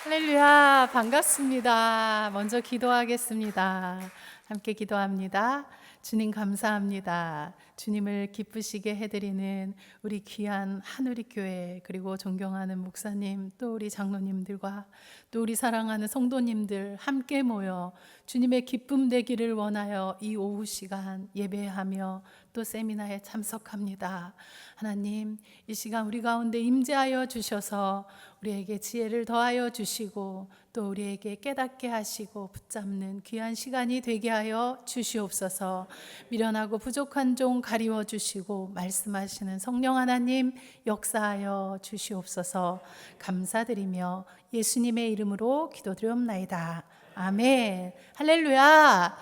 할렐루야, 반갑습니다. 먼저 기도하겠습니다. 함께 기도합니다. 주님 감사합니다. 주님을 기쁘시게 해드리는 우리 귀한 한우리교회, 그리고 존경하는 목사님, 또 우리 장로님들과 또 우리 사랑하는 성도님들 함께 모여 주님의 기쁨 되기를 원하여 이 오후 시간 예배하며 또 세미나에 참석합니다. 하나님, 이 시간 우리 가운데 임재하여 주셔서 우리에게 지혜를 더하여 주시고 또 우리에게 깨닫게 하시고 붙잡는 귀한 시간이 되게 하여 주시옵소서. 미련하고 부족한 종 가리워 주시고 말씀하시는 성령 하나님 역사하여 주시옵소서. 감사드리며 예수님의 이름으로 기도드리옵나이다. 아멘. 할렐루야.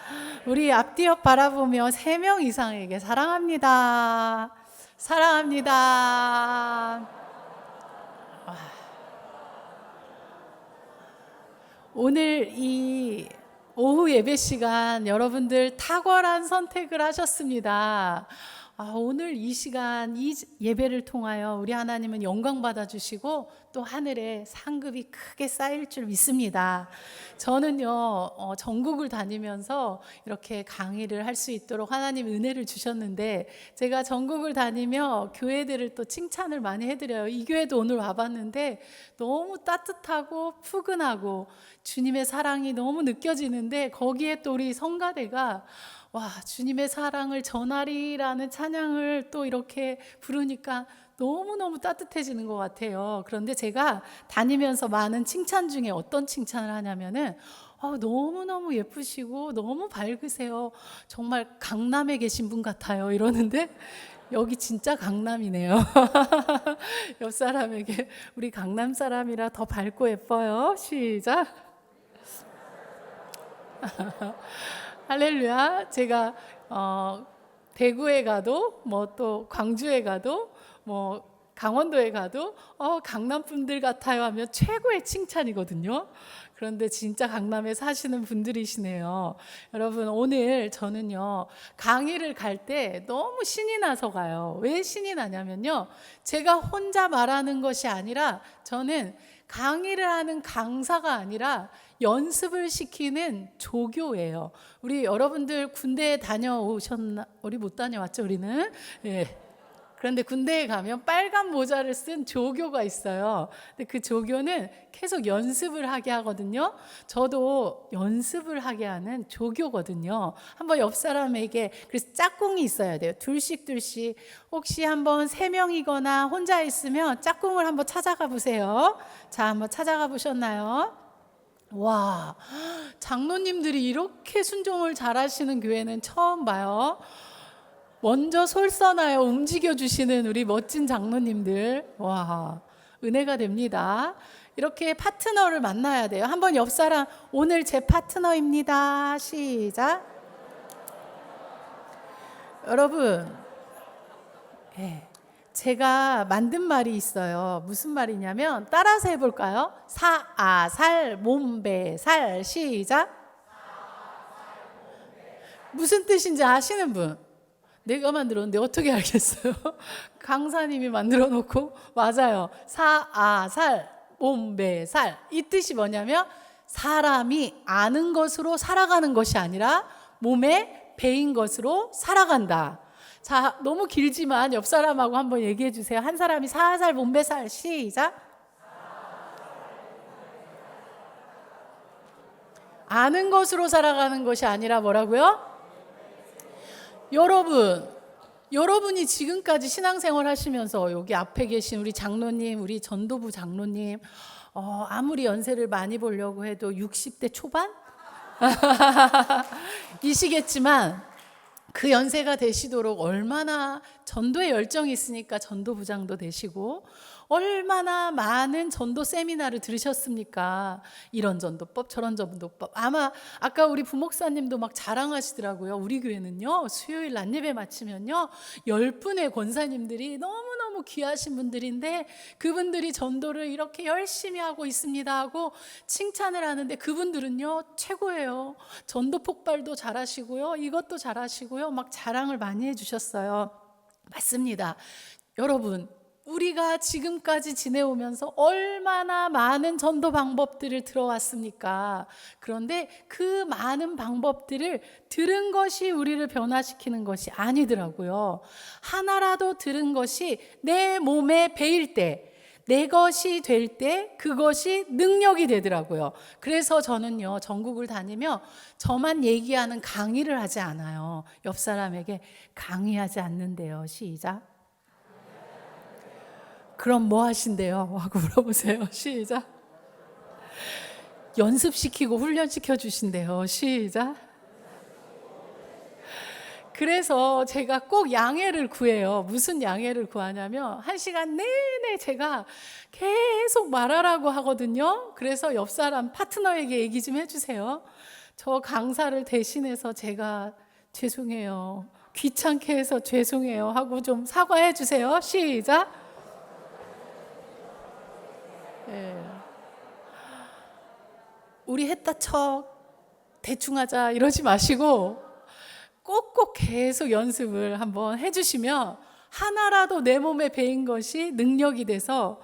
우리 앞뒤옆 바라보며 3명 이상에게 사랑합니다. 사랑합니다. 오늘 이 오후 예배 시간 여러분들 탁월한 선택을 하셨습니다. 오늘 이 시간 이 예배를 통하여 우리 하나님은 영광 받아주시고 또 하늘에 상급이 크게 쌓일 줄 믿습니다. 저는요 전국을 다니면서 이렇게 강의를 할 수 있도록 하나님 은혜를 주셨는데 제가 전국을 다니며 교회들을 또 칭찬을 많이 해드려요. 이 교회도 오늘 와봤는데 너무 따뜻하고 푸근하고 주님의 사랑이 너무 느껴지는데 거기에 또 우리 성가대가 주님의 사랑을 전하리라는 찬양을 또 이렇게 부르니까 너무너무 따뜻해지는 것 같아요. 그런데 제가 다니면서 많은 칭찬 중에 어떤 칭찬을 하냐면은 너무너무 예쁘시고 너무 밝으세요. 정말 강남에 계신 분 같아요. 이러는데 여기 진짜 강남이네요. 옆 사람에게 우리 강남 사람이라 더 밝고 예뻐요. 시작. 할렐루야. 제가 대구에 가도 또 광주에 가도 강원도에 가도 강남 분들 같아요 하면 최고의 칭찬이거든요. 그런데 진짜 강남에 사시는 분들이시네요. 여러분, 오늘 저는요 강의를 갈 때 너무 신이 나서 가요. 왜 신이 나냐면요, 제가 혼자 말하는 것이 아니라 저는 강의를 하는 강사가 아니라 연습을 시키는 조교예요. 우리 여러분들 군대에 다녀오셨나? 우리 못 다녀왔죠, 우리는? 예. 그런데 군대에 가면 빨간 모자를 쓴 조교가 있어요. 근데 그 조교는 계속 연습을 하게 하거든요. 저도 연습을 하게 하는 조교거든요. 한번 옆 사람에게, 그래서 짝꿍이 있어야 돼요. 둘씩. 혹시 한번 3명이거나 혼자 있으면 짝꿍을 한번 찾아가 보세요. 자, 한번 찾아가 보셨나요? 와, 장로님들이 이렇게 순종을 잘하시는 교회는 처음 봐요. 먼저 솔선하여 움직여주시는 우리 멋진 장로님들, 은혜가 됩니다. 이렇게 파트너를 만나야 돼요. 한번 옆 사람, 오늘 제 파트너입니다. 시작. 여러분, 제가 만든 말이 있어요. 무슨 말이냐면 따라서 해볼까요? 사아살 몸배살. 시작. 무슨 뜻인지 아시는 분? 내가 만들었는데 어떻게 알겠어요? 강사님이 만들어 놓고. 맞아요. 사아살 몸배살. 이 뜻이 뭐냐면 사람이 아는 것으로 살아가는 것이 아니라 몸에 배인 것으로 살아간다. 자, 너무 길지만 옆 사람하고 한번 얘기해 주세요. 한 사람이 사살 몸배살. 시작. 아는 것으로 살아가는 것이 아니라 뭐라고요? 여러분이 지금까지 신앙생활 하시면서 여기 앞에 계신 우리 장로님, 우리 전도부 장로님, 아무리 연세를 많이 보려고 해도 60대 초반? 이시겠지만 그 연세가 되시도록 얼마나 전도에 열정이 있으니까 전도부장도 되시고 얼마나 많은 전도 세미나를 들으셨습니까? 이런 전도법, 저런 전도법. 아마 아까 우리 부목사님도 막 자랑하시더라고요. 우리 교회는요, 수요일 낮예배 마치면요 10분의 권사님들이 너무너무 귀하신 분들인데 그분들이 전도를 이렇게 열심히 하고 있습니다 하고 칭찬을 하는데 그분들은요 최고예요. 전도 폭발도 잘하시고요, 이것도 잘하시고요, 막 자랑을 많이 해주셨어요. 맞습니다. 여러분, 우리가 지금까지 지내오면서 얼마나 많은 전도 방법들을 들어왔습니까? 그런데 그 많은 방법들을 들은 것이 우리를 변화시키는 것이 아니더라고요. 하나라도 들은 것이 내 몸에 배일 때, 내 것이 될 때 그것이 능력이 되더라고요. 그래서 저는요, 전국을 다니며 저만 얘기하는 강의를 하지 않아요. 옆 사람에게 강의하지 않는데요. 시작. 그럼 뭐 하신대요? 하고 물어보세요. 시작. 연습시키고 훈련시켜 주신대요. 시작. 그래서 제가 꼭 양해를 구해요. 무슨 양해를 구하냐면 1시간 내내 제가 계속 말하라고 하거든요. 그래서 옆 사람 파트너에게 얘기 좀 해주세요. 저 강사를 대신해서 제가 죄송해요. 귀찮게 해서 죄송해요. 하고 좀 사과해 주세요. 시작. 네. 우리 했다 쳐 대충 하자 이러지 마시고 꼭꼭 계속 연습을 한번 해주시면 하나라도 내 몸에 배인 것이 능력이 돼서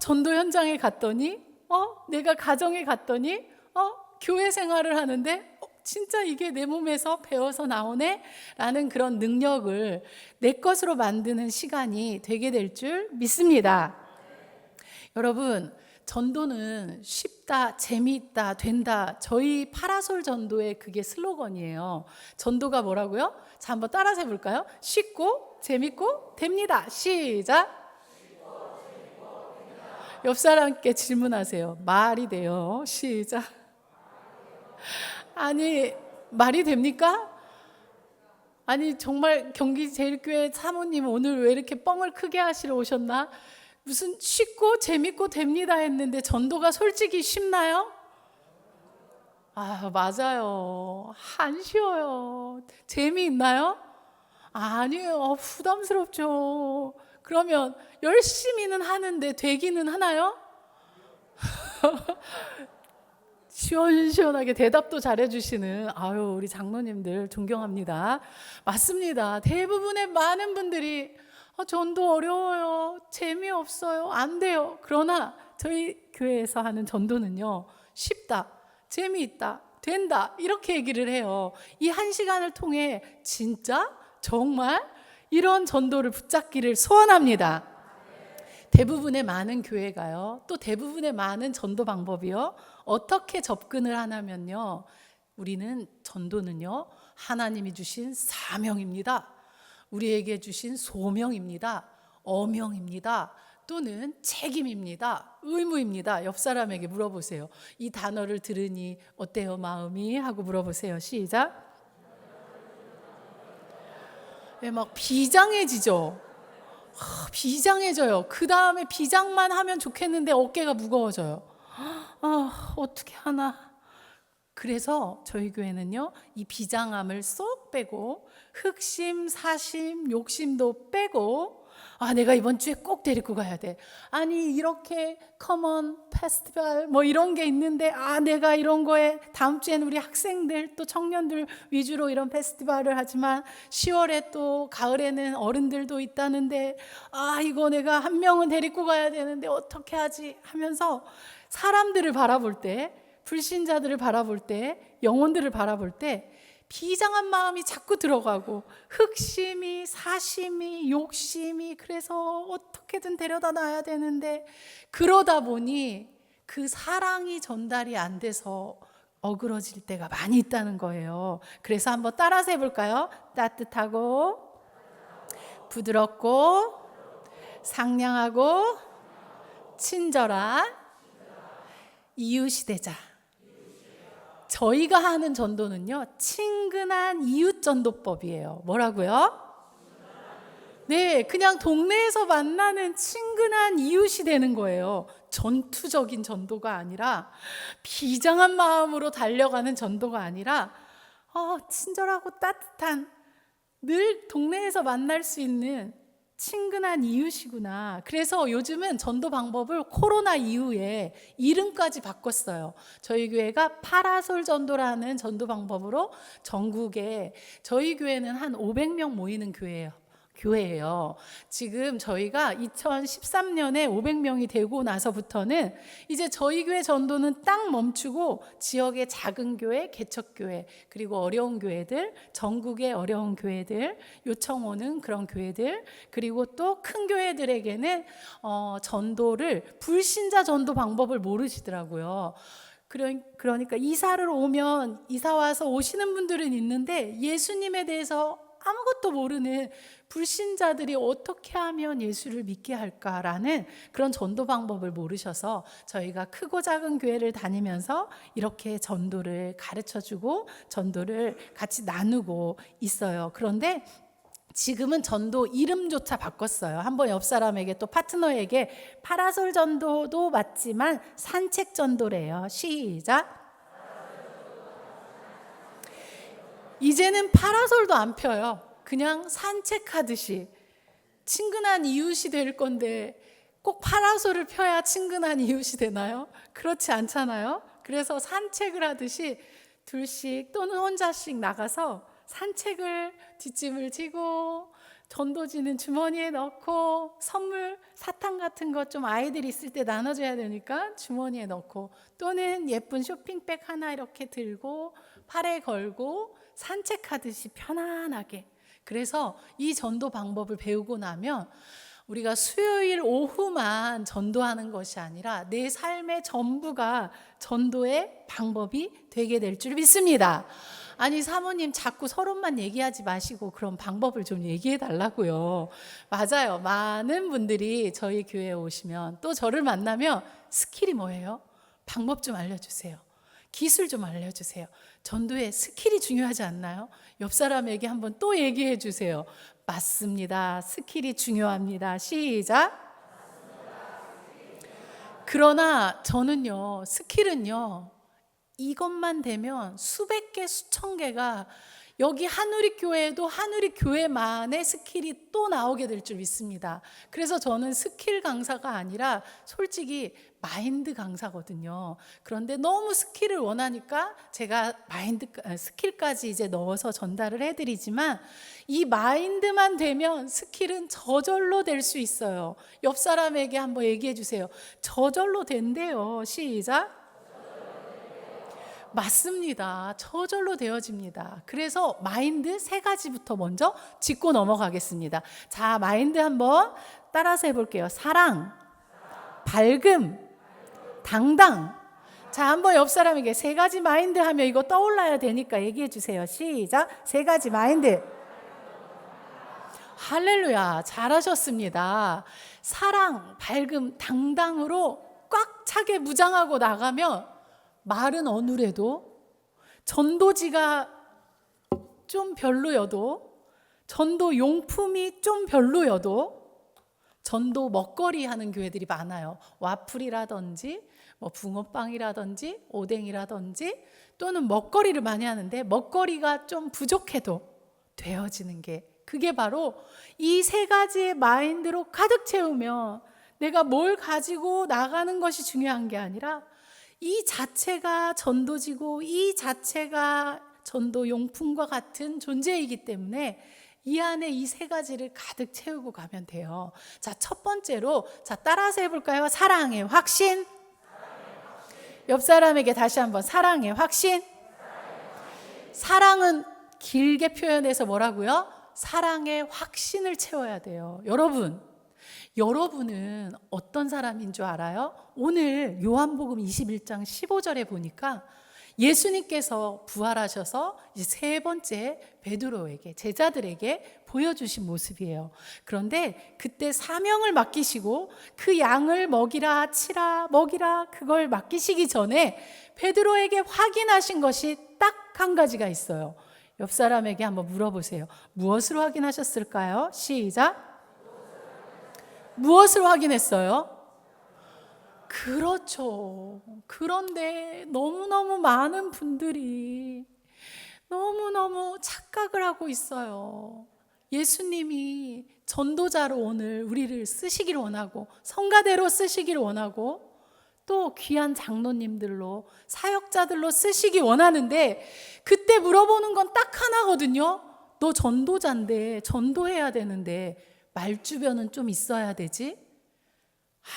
전도 현장에 갔더니 내가 가정에 갔더니 교회 생활을 하는데 진짜 이게 내 몸에서 배워서 나오네 라는 그런 능력을 내 것으로 만드는 시간이 되게 될 줄 믿습니다. 여러분, 전도는 쉽다, 재미있다, 된다. 저희 파라솔 전도의 그게 슬로건이에요. 전도가 뭐라고요? 자, 한번 따라서 해볼까요? 쉽고 재밌고 됩니다. 시작. 옆 사람께 질문하세요. 말이 돼요. 시작. 아니, 말이 됩니까? 아니, 정말 경기제일교회 사모님 오늘 왜 이렇게 뻥을 크게 하시러 오셨나? 무슨 쉽고 재밌고 됩니다 했는데 전도가 솔직히 쉽나요? 맞아요. 안 쉬워요. 재미있나요? 아니에요. 부담스럽죠. 그러면 열심히는 하는데 되기는 하나요? 시원시원하게 대답도 잘해주시는 우리 장로님들 존경합니다. 맞습니다. 대부분의 많은 분들이 전도 어려워요. 재미없어요. 안 돼요. 그러나 저희 교회에서 하는 전도는요. 쉽다. 재미있다. 된다. 이렇게 얘기를 해요. 이 1시간을 통해 진짜 정말 이런 전도를 붙잡기를 소원합니다. 대부분의 많은 교회가요. 또 대부분의 많은 전도 방법이요. 어떻게 접근을 하냐면요. 우리는 전도는요. 하나님이 주신 사명입니다. 우리에게 주신 소명입니다. 어명입니다. 또는 책임입니다. 의무입니다. 옆 사람에게 물어보세요. 이 단어를 들으니 어때요, 마음이? 하고 물어보세요. 시작. 막 비장해지죠. 비장해져요. 그 다음에 비장만 하면 좋겠는데 어깨가 무거워져요. 어떻게 하나. 그래서 저희 교회는요, 이 비장함을 쏙 빼고 흑심, 사심, 욕심도 빼고 내가 이번 주에 꼭 데리고 가야 돼. 아니 이렇게 커먼 페스티벌 뭐 이런 게 있는데 내가 이런 거에 다음 주에는 우리 학생들 또 청년들 위주로 이런 페스티벌을 하지만 10월에 또 가을에는 어른들도 있다는데 이거 내가 한 명은 데리고 가야 되는데 어떻게 하지 하면서 사람들을 바라볼 때, 불신자들을 바라볼 때, 영혼들을 바라볼 때 비장한 마음이 자꾸 들어가고 흑심이, 사심이, 욕심이 그래서 어떻게든 데려다 놔야 되는데 그러다 보니 그 사랑이 전달이 안 돼서 어그러질 때가 많이 있다는 거예요. 그래서 한번 따라서 해볼까요? 따뜻하고 부드럽고 상냥하고 친절한 이웃이 되자. 저희가 하는 전도는요, 친근한 이웃 전도법이에요. 뭐라고요? 네, 그냥 동네에서 만나는 친근한 이웃이 되는 거예요. 전투적인 전도가 아니라, 비장한 마음으로 달려가는 전도가 아니라, 친절하고 따뜻한, 늘 동네에서 만날 수 있는 친근한 이웃이구나. 그래서 요즘은 전도 방법을 코로나 이후에 이름까지 바꿨어요. 저희 교회가 파라솔 전도라는 전도 방법으로 전국에, 저희 교회는 한 500명 모이는 교회예요. 교회예요. 지금 저희가 2013년에 500명이 되고 나서부터는 이제 저희 교회 전도는 딱 멈추고 지역의 작은 교회, 개척교회, 그리고 어려운 교회들, 전국의 어려운 교회들, 요청 오는 그런 교회들, 그리고 또 큰 교회들에게는 전도를 불신자 전도 방법을 모르시더라고요. 그러니까 이사를 오면 이사 와서 오시는 분들은 있는데 예수님에 대해서 아무것도 모르는 불신자들이 어떻게 하면 예수를 믿게 할까라는 그런 전도 방법을 모르셔서 저희가 크고 작은 교회를 다니면서 이렇게 전도를 가르쳐주고 전도를 같이 나누고 있어요. 그런데 지금은 전도 이름조차 바꿨어요. 한번 옆 사람에게 또 파트너에게 파라솔 전도도 맞지만 산책 전도래요. 시작. 이제는 파라솔도 안 펴요. 그냥 산책하듯이. 친근한 이웃이 될 건데 꼭 파라솔을 펴야 친근한 이웃이 되나요? 그렇지 않잖아요. 그래서 산책을 하듯이 둘씩 또는 혼자씩 나가서 산책을 뒷짐을 지고 전도지는 주머니에 넣고 선물 사탕 같은 것 좀 아이들이 있을 때 나눠줘야 되니까 주머니에 넣고 또는 예쁜 쇼핑백 하나 이렇게 들고 팔에 걸고 산책하듯이 편안하게. 그래서 이 전도 방법을 배우고 나면 우리가 수요일 오후만 전도하는 것이 아니라 내 삶의 전부가 전도의 방법이 되게 될 줄 믿습니다. 아니 사모님 자꾸 서론만 얘기하지 마시고 그런 방법을 좀 얘기해 달라고요. 맞아요. 많은 분들이 저희 교회에 오시면 또 저를 만나면 스킬이 뭐예요? 방법 좀 알려주세요. 기술 좀 알려주세요. 전도에 스킬이 중요하지 않나요? 옆 사람에게 한번 또 얘기해 주세요. 맞습니다. 스킬이 중요합니다. 시작. 그러나 저는요, 스킬은요, 이것만 되면 수백 개, 수천 개가 여기 한우리교회에도 한우리교회만의 스킬이 또 나오게 될 줄 믿습니다. 그래서 저는 스킬 강사가 아니라 솔직히 마인드 강사거든요. 그런데 너무 스킬을 원하니까 제가 스킬까지 이제 넣어서 전달을 해드리지만 이 마인드만 되면 스킬은 저절로 될 수 있어요. 옆 사람에게 한번 얘기해 주세요. 저절로 된대요. 시작. 맞습니다. 저절로 되어집니다. 그래서 마인드 3가지부터 먼저 짚고 넘어가겠습니다. 자, 마인드 한번 따라서 해볼게요. 사랑, 밝음, 당당. 자, 한번 옆 사람에게 3가지 마인드 하면 이거 떠올라야 되니까 얘기해 주세요. 시작. 3가지 마인드. 할렐루야. 잘하셨습니다. 사랑, 밝음, 당당으로 꽉 차게 무장하고 나가면 말은 어눌해도 전도지가 좀 별로여도 전도 용품이 좀 별로여도 전도 먹거리 하는 교회들이 많아요. 와플이라든지 뭐 붕어빵이라든지 오뎅이라든지 또는 먹거리를 많이 하는데 먹거리가 좀 부족해도 되어지는 게 그게 바로 이 3가지의 마인드로 가득 채우면 내가 뭘 가지고 나가는 것이 중요한 게 아니라 이 자체가 전도지고 이 자체가 전도 용품과 같은 존재이기 때문에 이 안에 이 3가지를 가득 채우고 가면 돼요. 자, 첫 번째로 따라서 해볼까요? 사랑의 확신. 옆 사람에게 다시 한번 사랑의 확신. 사랑은 길게 표현해서 뭐라고요? 사랑의 확신을 채워야 돼요. 여러분은 어떤 사람인 줄 알아요? 오늘 요한복음 21장 15절에 보니까 예수님께서 부활하셔서 이제 3번째 베드로에게 제자들에게 보여주신 모습이에요. 그런데 그때 사명을 맡기시고 그 양을 먹이라 치라 먹이라 그걸 맡기시기 전에 베드로에게 확인하신 것이 딱 한 가지가 있어요. 옆 사람에게 한번 물어보세요. 무엇으로 확인하셨을까요? 시작. 무엇을 확인했어요? 그렇죠. 그런데 너무너무 많은 분들이 너무너무 착각을 하고 있어요. 예수님이 전도자로 오늘 우리를 쓰시기를 원하고 성가대로 쓰시기를 원하고 또 귀한 장로님들로 사역자들로 쓰시기 원하는데 그때 물어보는 건 딱 하나거든요. 너 전도자인데 전도해야 되는데 말주변은 좀 있어야 되지?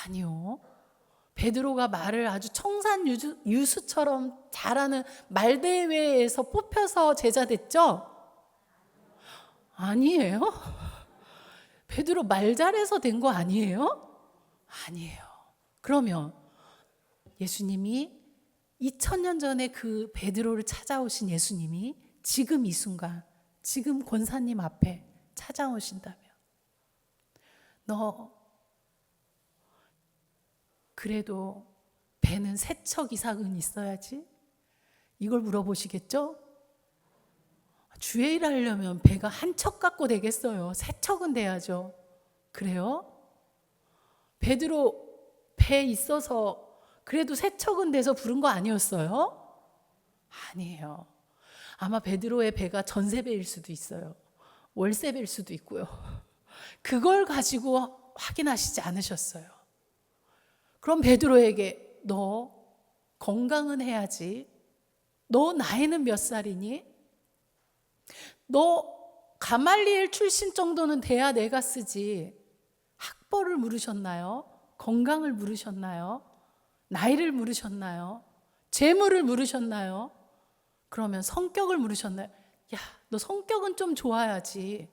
아니요. 베드로가 말을 아주 청산유수처럼 잘하는 말대회에서 뽑혀서 제자 됐죠? 아니에요. 베드로 말 잘해서 된 거 아니에요? 아니에요. 그러면 예수님이 2000년 전에 그 베드로를 찾아오신 예수님이 지금 이 순간, 지금 권사님 앞에 찾아오신다면 너 그래도 배는 세 척 이상은 있어야지? 이걸 물어보시겠죠? 주의 일 하려면 배가 한 척 갖고 되겠어요? 세 척은 돼야죠. 그래요? 베드로 배 있어서 그래도 세 척은 돼서 부른 거 아니었어요? 아니에요. 아마 베드로의 배가 전세배일 수도 있어요. 월세배일 수도 있고요. 그걸 가지고 확인하시지 않으셨어요. 그럼 베드로에게 너 건강은 해야지. 너 나이는 몇 살이니? 너 가말리엘 출신 정도는 돼야 내가 쓰지. 학벌을 물으셨나요? 건강을 물으셨나요? 나이를 물으셨나요? 재물을 물으셨나요? 그러면 성격을 물으셨나요? 야, 너 성격은 좀 좋아야지.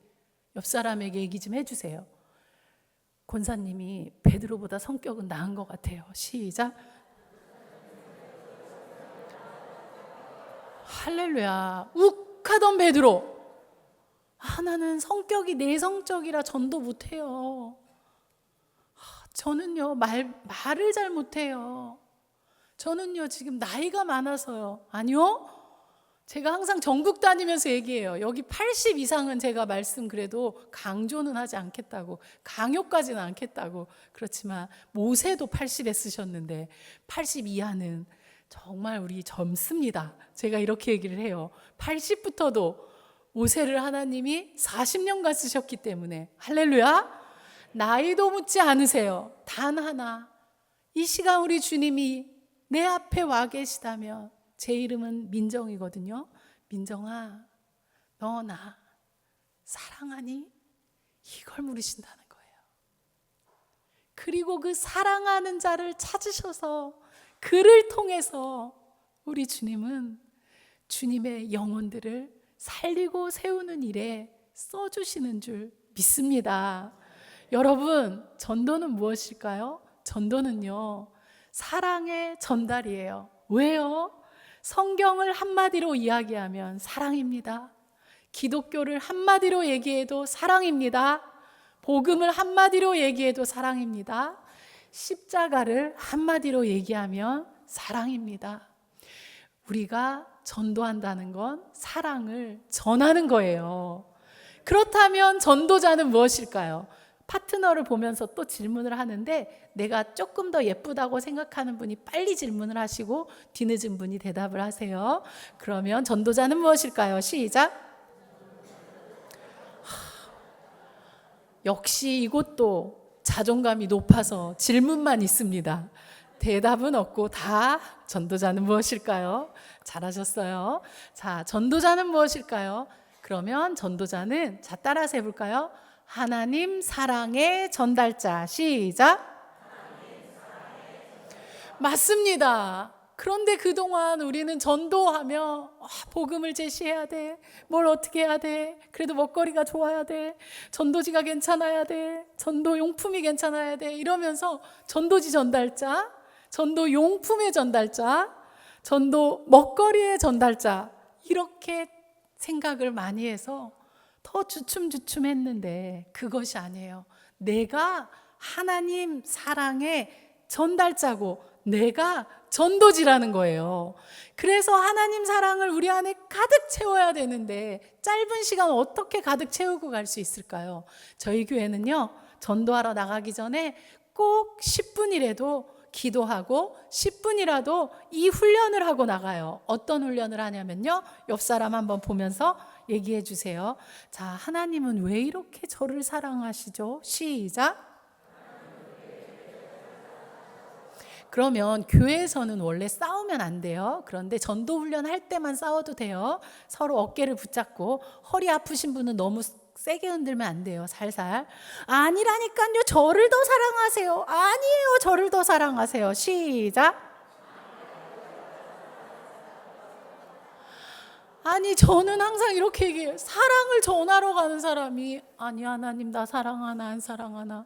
옆 사람에게 얘기 좀 해주세요. 권사님이 베드로보다 성격은 나은 것 같아요. 시작. 할렐루야. 욱하던 베드로. 나는 성격이 내성적이라 전도 못해요. 저는요 말을 잘 못해요. 저는요 지금 나이가 많아서요. 아니요. 제가 항상 전국 다니면서 얘기해요. 여기 80 이상은 제가 말씀 그래도 강조는 하지 않겠다고, 강요까지는 않겠다고. 그렇지만 모세도 80에 쓰셨는데 80 이하는 정말 우리 젊습니다. 제가 이렇게 얘기를 해요. 80부터도 모세를 하나님이 40년간 쓰셨기 때문에 할렐루야. 나이도 묻지 않으세요. 단 하나, 이 시간 우리 주님이 내 앞에 와 계시다면, 제 이름은 민정이거든요. 민정아, 너 나 사랑하니? 이걸 물으신다는 거예요. 그리고 그 사랑하는 자를 찾으셔서 그를 통해서 우리 주님은 주님의 영혼들을 살리고 세우는 일에 써주시는 줄 믿습니다. 여러분, 전도는 무엇일까요? 전도는요, 사랑의 전달이에요. 왜요? 성경을 한마디로 이야기하면 사랑입니다. 기독교를 한마디로 얘기해도 사랑입니다. 복음을 한마디로 얘기해도 사랑입니다. 십자가를 한마디로 얘기하면 사랑입니다. 우리가 전도한다는 건 사랑을 전하는 거예요. 그렇다면 전도자는 무엇일까요? 파트너를 보면서 또 질문을 하는데, 내가 조금 더 예쁘다고 생각하는 분이 빨리 질문을 하시고 뒤늦은 분이 대답을 하세요. 그러면 전도자는 무엇일까요? 시작. 역시 이곳도 자존감이 높아서 질문만 있습니다. 대답은 없고 다 전도자는 무엇일까요? 잘하셨어요. 자, 전도자는 무엇일까요? 그러면 전도자는, 자, 따라서 해볼까요? 하나님 사랑의 전달자. 시작. 맞습니다. 그런데 그동안 우리는 전도하며 복음을 제시해야 돼. 뭘 어떻게 해야 돼. 그래도 먹거리가 좋아야 돼. 전도지가 괜찮아야 돼. 전도 용품이 괜찮아야 돼. 이러면서 전도지 전달자, 전도 용품의 전달자, 전도 먹거리의 전달자, 이렇게 생각을 많이 해서 더 주춤주춤했는데 그것이 아니에요. 내가 하나님 사랑의 전달자고 내가 전도지라는 거예요. 그래서 하나님 사랑을 우리 안에 가득 채워야 되는데 짧은 시간 어떻게 가득 채우고 갈 수 있을까요? 저희 교회는요, 전도하러 나가기 전에 꼭 10분이라도 기도하고 10분이라도 이 훈련을 하고 나가요. 어떤 훈련을 하냐면요, 옆 사람 한번 보면서 얘기해 주세요. 자, 하나님은 왜 이렇게 저를 사랑하시죠? 시작. 그러면 교회에서는 원래 싸우면 안 돼요. 그런데 전도 훈련 할 때만 싸워도 돼요. 서로 어깨를 붙잡고, 허리 아프신 분은 너무 세게 흔들면 안 돼요. 살살. 아니라니까요. 저를 더 사랑하세요. 아니에요. 저를 더 사랑하세요. 시작. 아니, 저는 항상 이렇게 얘기해요. 사랑을 전하러 가는 사람이, 아니 하나님 나 사랑하나 안 사랑하나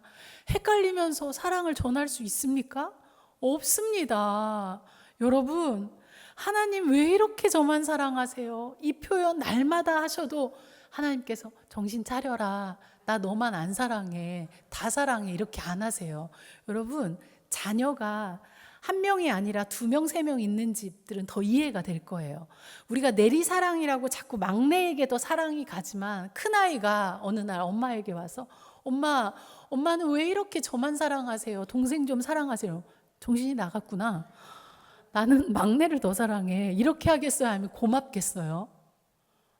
헷갈리면서 사랑을 전할 수 있습니까? 없습니다. 여러분, 하나님 왜 이렇게 저만 사랑하세요? 이 표현 날마다 하셔도 하나님께서 정신 차려라, 나 너만 안 사랑해, 다 사랑해, 이렇게 안 하세요. 여러분, 자녀가 한 명이 아니라 2명, 3명 있는 집들은 더 이해가 될 거예요. 우리가 내리사랑이라고 자꾸 막내에게 더 사랑이 가지만, 큰아이가 어느 날 엄마에게 와서 엄마는 왜 이렇게 저만 사랑하세요? 동생 좀 사랑하세요. 정신이 나갔구나. 나는 막내를 더 사랑해. 이렇게 하겠어요? 아니면 고맙겠어요?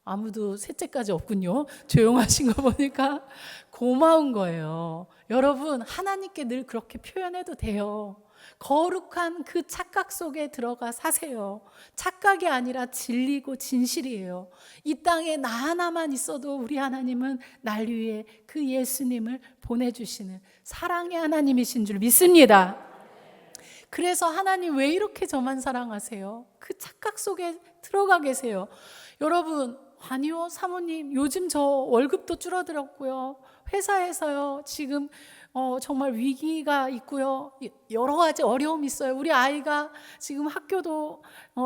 아무도 셋째까지 없군요. 조용하신 거 보니까 고마운 거예요. 여러분, 하나님께 늘 그렇게 표현해도 돼요. 거룩한 그 착각 속에 들어가 사세요. 착각이 아니라 진리고 진실이에요. 이 땅에 나 하나만 있어도 우리 하나님은 날 위해 그 예수님을 보내주시는 사랑의 하나님이신 줄 믿습니다. 그래서 하나님 왜 이렇게 저만 사랑하세요? 그 착각 속에 들어가 계세요. 여러분, 아니요 사모님, 요즘 저 월급도 줄어들었고요, 회사에서요 지금 정말 위기가 있고요, 여러 가지 어려움이 있어요. 우리 아이가 지금 학교도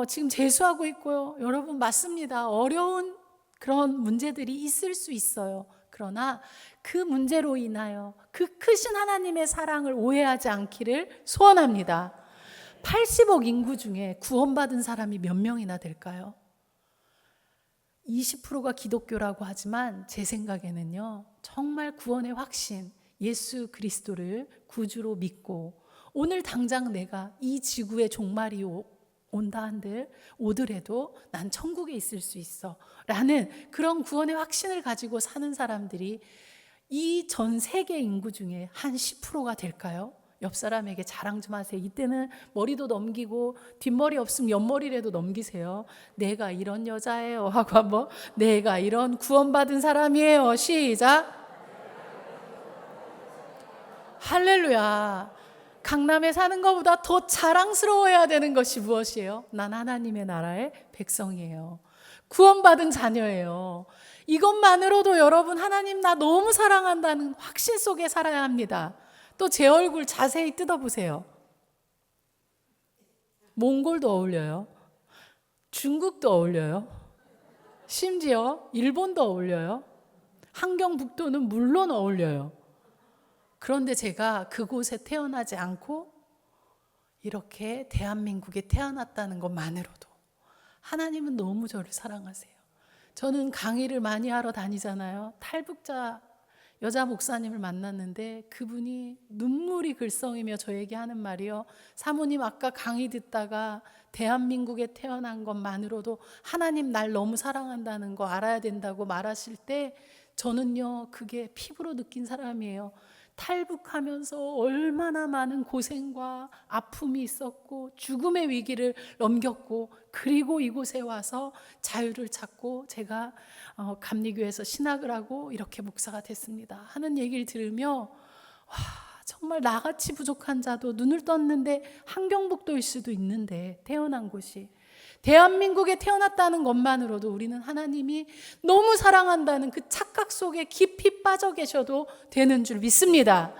지금 재수하고 있고요. 여러분, 맞습니다. 어려운 그런 문제들이 있을 수 있어요. 그러나 그 문제로 인하여 그 크신 하나님의 사랑을 오해하지 않기를 소원합니다. 80억 인구 중에 구원받은 사람이 몇 명이나 될까요? 20%가 기독교라고 하지만 제 생각에는요, 정말 구원의 확신, 예수 그리스도를 구주로 믿고 오늘 당장 내가 이 지구의 종말이 온다 한들 오더라도 난 천국에 있을 수 있어 라는 그런 구원의 확신을 가지고 사는 사람들이 이 전 세계 인구 중에 한 10%가 될까요? 옆 사람에게 자랑 좀 하세요. 이때는 머리도 넘기고 뒷머리 없으면 옆머리라도 넘기세요. 내가 이런 여자예요 하고 한번, 내가 이런 구원받은 사람이에요. 시작. 할렐루야. 강남에 사는 것보다 더 자랑스러워해야 되는 것이 무엇이에요? 난 하나님의 나라의 백성이에요. 구원받은 자녀예요. 이것만으로도 여러분, 하나님 나 너무 사랑한다는 확신 속에 살아야 합니다. 또 제 얼굴 자세히 뜯어보세요. 몽골도 어울려요. 중국도 어울려요. 심지어 일본도 어울려요. 함경북도는 물론 어울려요. 그런데 제가 그곳에 태어나지 않고 이렇게 대한민국에 태어났다는 것만으로도 하나님은 너무 저를 사랑하세요. 저는 강의를 많이 하러 다니잖아요. 탈북자 여자 목사님을 만났는데 그분이 눈물이 글썽이며 저에게 하는 말이요, 사모님 아까 강의 듣다가 대한민국에 태어난 것만으로도 하나님 날 너무 사랑한다는 거 알아야 된다고 말하실 때 저는요, 그게 피부로 느낀 사람이에요. 탈북하면서 얼마나 많은 고생과 아픔이 있었고 죽음의 위기를 넘겼고, 그리고 이곳에 와서 자유를 찾고 제가 감리교에서 신학을 하고 이렇게 목사가 됐습니다 하는 얘기를 들으며, 와, 정말 나같이 부족한 자도 눈을 떴는데 함경북도일 수도 있는데 태어난 곳이 대한민국에 태어났다는 것만으로도 우리는 하나님이 너무 사랑한다는 그 착각 속에 깊이 빠져 계셔도 되는 줄 믿습니다.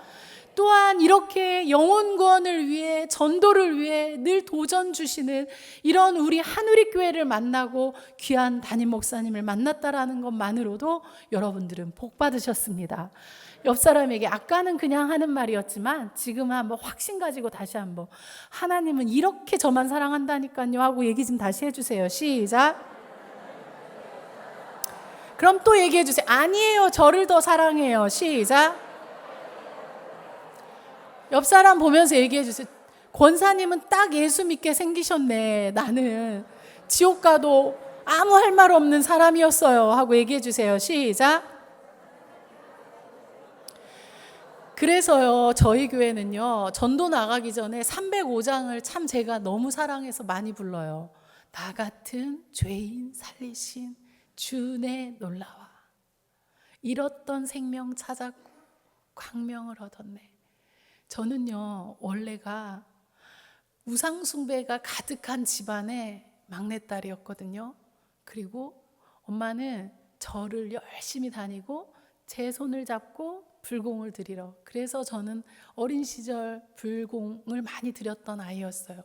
또한 이렇게 영혼 구원을 위해, 전도를 위해 늘 도전 주시는 이런 우리 한우리교회를 만나고 귀한 담임 목사님을 만났다라는 것만으로도 여러분들은 복 받으셨습니다. 옆 사람에게 아까는 그냥 하는 말이었지만 지금은 한번 확신 가지고 다시 한번, 하나님은 이렇게 저만 사랑한다니까요 하고 얘기 좀 다시 해주세요. 시작. 그럼 또 얘기해 주세요. 아니에요, 저를 더 사랑해요. 시작. 옆 사람 보면서 얘기해 주세요. 권사님은 딱 예수 믿게 생기셨네. 나는 지옥 가도 아무 할 말 없는 사람이었어요 하고 얘기해 주세요. 시작. 그래서요, 저희 교회는요, 전도 나가기 전에 305장을 참 제가 너무 사랑해서 많이 불러요. 나 같은 죄인 살리신 주내 놀라와. 잃었던 생명 찾았고 광명을 얻었네. 저는요, 원래가 우상숭배가 가득한 집안의 막내딸이었거든요. 그리고 엄마는 절을 열심히 다니고 제 손을 잡고 불공을 드리러, 그래서 저는 어린 시절 불공을 많이 드렸던 아이였어요.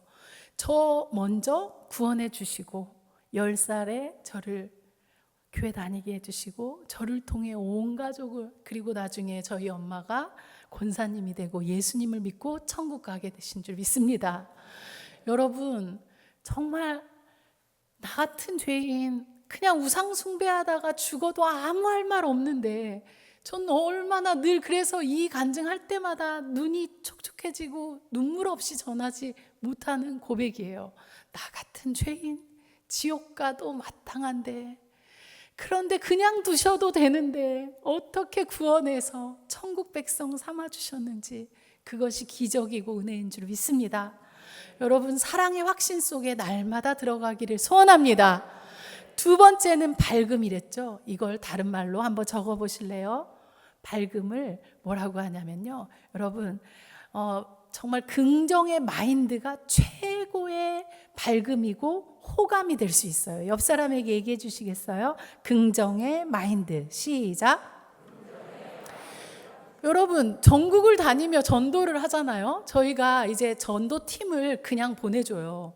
저 먼저 구원해 주시고 10살에 저를 교회 다니게 해주시고 저를 통해 온 가족을, 그리고 나중에 저희 엄마가 권사님이 되고 예수님을 믿고 천국 가게 되신 줄 믿습니다. 여러분, 정말 나 같은 죄인, 그냥 우상 숭배하다가 죽어도 아무 할 말 없는데 전 얼마나 늘 그래서 이 간증할 때마다 눈이 촉촉해지고 눈물 없이 전하지 못하는 고백이에요. 나 같은 죄인, 지옥 가도 마땅한데, 그런데 그냥 두셔도 되는데 어떻게 구원해서 천국 백성 삼아주셨는지, 그것이 기적이고 은혜인 줄 믿습니다. 여러분, 사랑의 확신 속에 날마다 들어가기를 소원합니다. 두 번째는 밝음이랬죠. 이걸 다른 말로 한번 적어보실래요? 밝음을 뭐라고 하냐면요, 여러분, 정말 긍정의 마인드가 최고의 밝음이고 호감이 될 수 있어요. 옆 사람에게 얘기해 주시겠어요? 긍정의 마인드. 시작. 여러분, 전국을 다니며 전도를 하잖아요. 저희가 이제 전도팀을 그냥 보내줘요.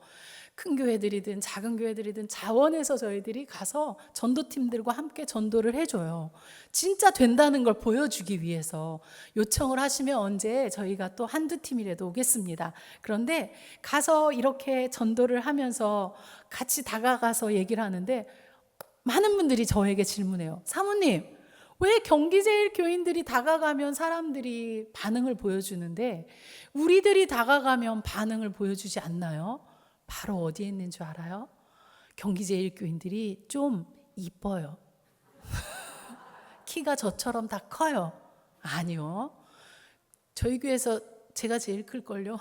큰 교회들이든 작은 교회들이든 자원해서 저희들이 가서 전도팀들과 함께 전도를 해줘요. 진짜 된다는 걸 보여주기 위해서 요청을 하시면 언제 저희가 또 한두 팀이라도 오겠습니다. 그런데 가서 이렇게 전도를 하면서 같이 다가가서 얘기를 하는데 많은 분들이 저에게 질문해요. 사모님, 왜 경기제일교인들이 다가가면 사람들이 반응을 보여주는데 우리들이 다가가면 반응을 보여주지 않나요? 바로 어디에 있는 줄 알아요? 경기제일교인들이 좀 이뻐요. 키가 저처럼 다 커요. 아니요. 저희 교회에서 제가 제일 클걸요.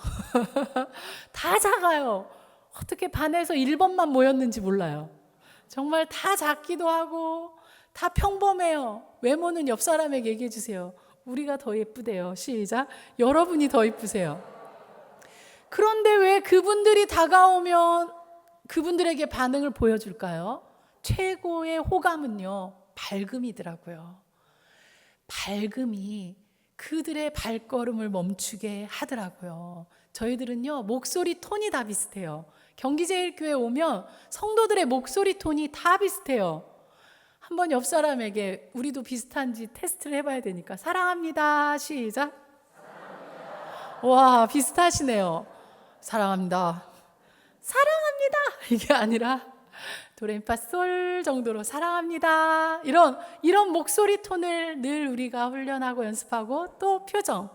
다 작아요. 어떻게 반에서 1번만 모였는지 몰라요. 정말 다 작기도 하고 다 평범해요. 외모는 옆 사람에게 얘기해 주세요. 우리가 더 예쁘대요. 시작. 여러분이 더 예쁘세요. 그런데 왜 그분들이 다가오면 그분들에게 반응을 보여줄까요? 최고의 호감은요, 밝음이더라고요. 밝음이 그들의 발걸음을 멈추게 하더라고요. 저희들은요, 목소리 톤이 다 비슷해요. 경기제일교회 오면 성도들의 목소리 톤이 다 비슷해요. 한번 옆 사람에게 우리도 비슷한지 테스트를 해봐야 되니까 사랑합니다. 시작. 사랑합니다. 와, 비슷하시네요. 사랑합니다. 사랑합니다. 이게 아니라 도레미파솔 정도로 사랑합니다. 이런 목소리 톤을 늘 우리가 훈련하고 연습하고, 또 표정.